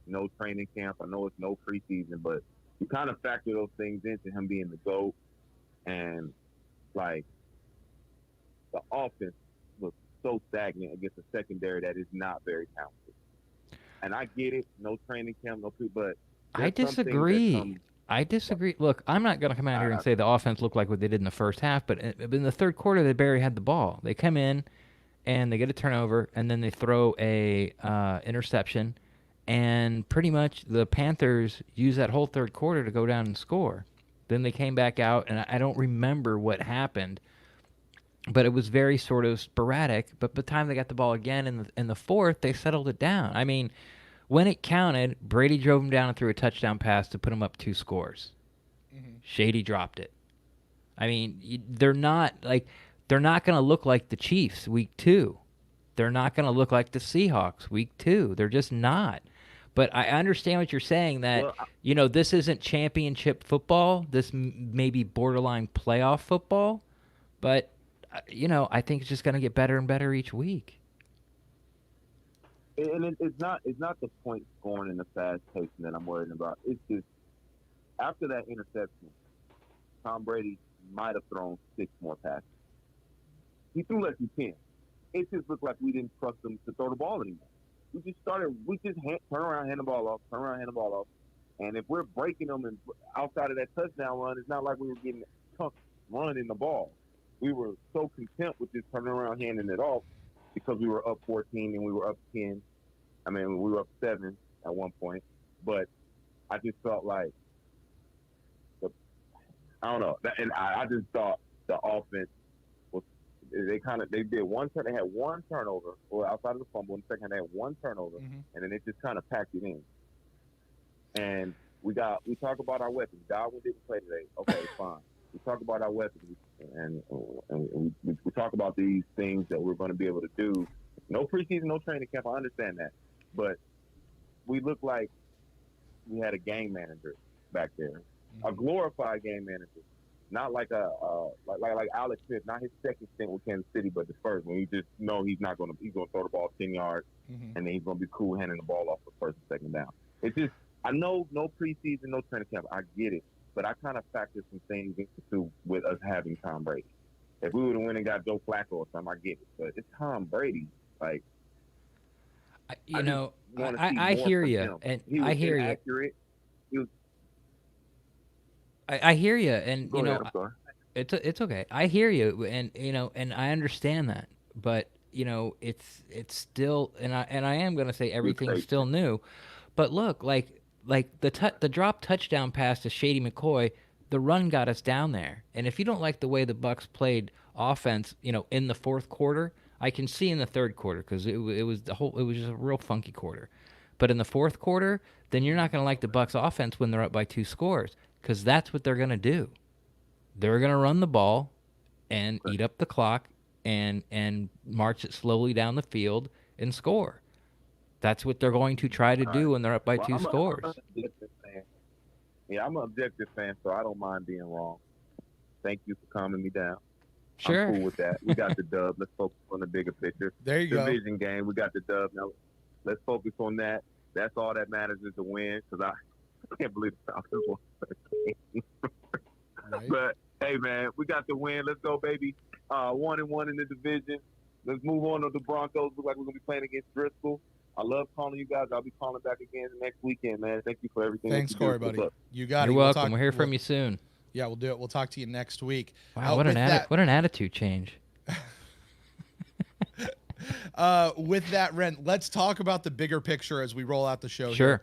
no training camp. I know it's no preseason, but you kind of factor those things into him being the GOAT. And, like, the offense looks so stagnant against a secondary that is not very talented. And I get it, no training camp, but I disagree. I disagree. Look, I'm not going to come out here and say the offense looked like what they did in the first half, but in the third quarter, they barely had the ball. They come in, and they get a turnover, and then they throw a interception, and pretty much the Panthers use that whole third quarter to go down and score. Then they came back out, and I don't remember what happened, but it was very sort of sporadic. But by the time they got the ball again in the fourth, they settled it down. I mean, when it counted, Brady drove him down and threw a touchdown pass to put him up 2 scores. Shady dropped it. I mean, they're not going to look like the Chiefs week 2. They're not going to look like the Seahawks week 2. They're just not. But I understand what you're saying that, this isn't championship football. This may be borderline playoff football. But I think it's just going to get better and better each week. And it's not the point scoring in the fast pace that I'm worried about. It's just after that interception, Tom Brady might have thrown 6 more passes. He threw less than 10. It just looked like we didn't trust him to throw the ball anymore. We just turn around, hand the ball off. And if we're breaking them and outside of that touchdown run, it's not like we were getting tough running the ball. We were so content with just turning around, handing it off because we were up 14 and we were up 10. I mean, we were up 7 at one point. But I just felt like, I don't know. And I just thought the offense was, they did one turn. They had one turnover, or outside of the fumble. In the second, they had one turnover, and then they just kind of packed it in. And we talk about our weapons. Godwin didn't play today. Okay, fine. We talk about our weapons, and we talk about these things that we're going to be able to do. No preseason, no training camp. I understand that, but we look like we had a game manager back there, a glorified game manager, not like like Alex Smith, not his second stint with Kansas City, but the first one. You just know he's going to throw the ball 10 yards, and then he's going to be cool handing the ball off for first and second down. It's just, I know no preseason, no training camp. I get it. But I kind of factor some things into with us having Tom Brady. If we would have went and got Joe Flacco or something, I get it. But it's Tom Brady. Like, I hear you. And I hear you. I hear you. And, it's okay. I hear you. And, and I understand that. But, it's still, and I am going to say everything's still new. But look, like the drop touchdown pass to Shady McCoy, the run got us down there. And if you don't like the way the Bucs played offense, in the fourth quarter, I can see in the third quarter because it was just a real funky quarter. But in the fourth quarter, then you're not going to like the Bucs offense when they're up by 2 scores because that's what they're going to do. They're going to run the ball and eat up the clock and march it slowly down the field and score. That's what they're going to try to do when they're up by 2 scores. I'm an objective fan, so I don't mind being wrong. Thank you for calming me down. Sure. I'm cool with that. We got the dub. Let's focus on the bigger picture. There you go. Division game, we got the dub. Now, let's focus on that. That's all that matters is the win, because I can't believe the Falcons won the game. Right. But, hey, man, we got the win. Let's go, baby. 1-1 in the division. Let's move on to the Broncos. Look like we're going to be playing against Driscoll. I love calling you guys. I'll be calling back again next weekend, man. Thank you for everything. Thanks, Corey, buddy. You got it. You're welcome. We'll hear from you soon. Yeah, we'll do it. We'll talk to you next week. Wow, what an attitude change. With that, Ren, let's talk about the bigger picture as we roll out the show. Sure. Here.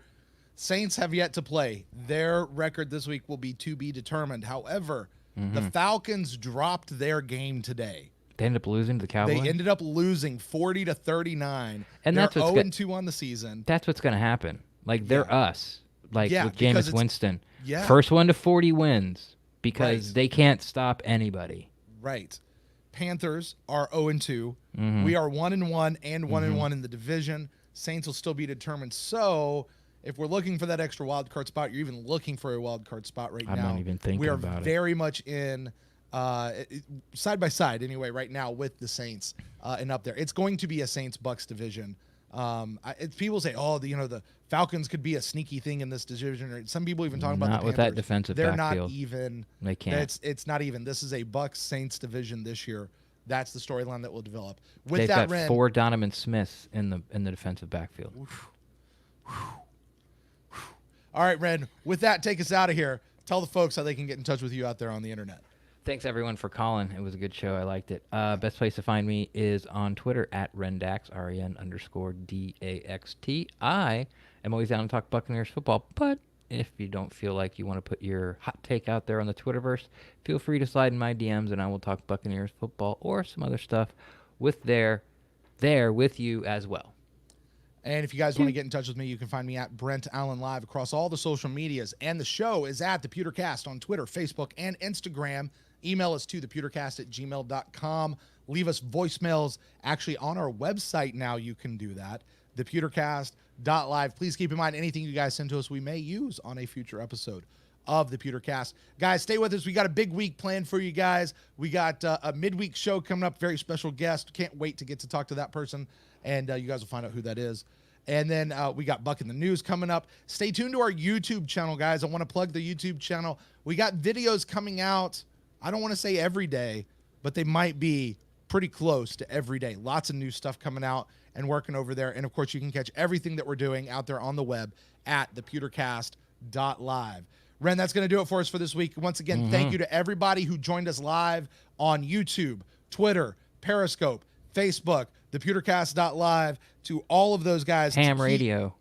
Saints have yet to play. Their record this week will be to be determined. However, the Falcons dropped their game today. They ended up losing to the Cowboys? They ended up losing 40-39. And they're that's what's 0-2 on the season. That's what's going to happen. Like, they're us. Like, with Jameis Winston. Yeah. First one to 40 wins because they can't stop anybody. Right. Panthers are 0-2. We are 1-1 and 1-1 in the division. Saints will still be determined. So, if we're looking for that extra wild card spot, you're even looking for a wild card spot right now. I'm not even thinking about it. We are very much in side by side anyway right now with the Saints and up there. It's going to be a Saints-Bucs division. People say, the Falcons could be a sneaky thing in this division. Or some people even talking about the Panthers. Not with that defensive They're backfield. not even. They can't. It's not even. This is a Bucs-Saints division this year. That's the storyline that will develop. They've got 4 Donovan Smiths in the defensive backfield. All right, Ren. With that, take us out of here. Tell the folks how they can get in touch with you out there on the internet. Thanks, everyone, for calling. It was a good show. I liked it. Best place to find me is on Twitter at Rendax, REN_DAXT. I am always down to talk Buccaneers football, but if you don't feel like you want to put your hot take out there on the Twitterverse, feel free to slide in my DMs, and I will talk Buccaneers football or some other stuff there with you as well. And if you guys want to get in touch with me, you can find me at Brent Allen Live across all the social medias. And the show is at the PewterCast on Twitter, Facebook, and Instagram. Email us to thepewtercast@gmail.com. Leave us voicemails. Actually, on our website now you can do that, thepewtercast.live. Please keep in mind anything you guys send to us we may use on a future episode of the PewterCast. Guys, stay with us. We got a big week planned for you guys. We got a midweek show coming up, very special guest. Can't wait to get to talk to that person, and you guys will find out who that is. And then we got Buck in the News coming up. Stay tuned to our YouTube channel, guys. I want to plug the YouTube channel. We got videos coming out, I don't want to say every day, but they might be pretty close to every day. Lots of new stuff coming out and working over there. And, of course, you can catch everything that we're doing out there on the web at thepewtercast.live. Ren, that's going to do it for us for this week. Once again, thank you to everybody who joined us live on YouTube, Twitter, Periscope, Facebook, thepewtercast.live, to all of those guys. Ham radio.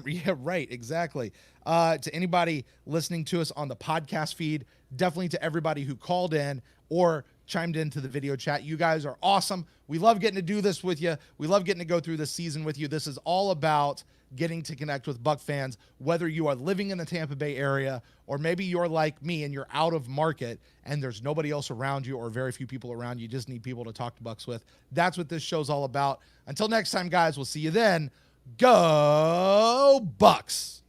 Yeah, right, exactly. To anybody listening to us on the podcast feed, definitely to everybody who called in or chimed into the video chat. You guys are awesome. We love getting to do this with you. We love getting to go through this season with you. This is all about getting to connect with Buck fans, whether you are living in the Tampa Bay area or maybe you're like me and you're out of market and there's nobody else around you or very few people around you. You just need people to talk to Bucks with. That's what this show's all about. Until next time, guys, we'll see you then. Go Bucks!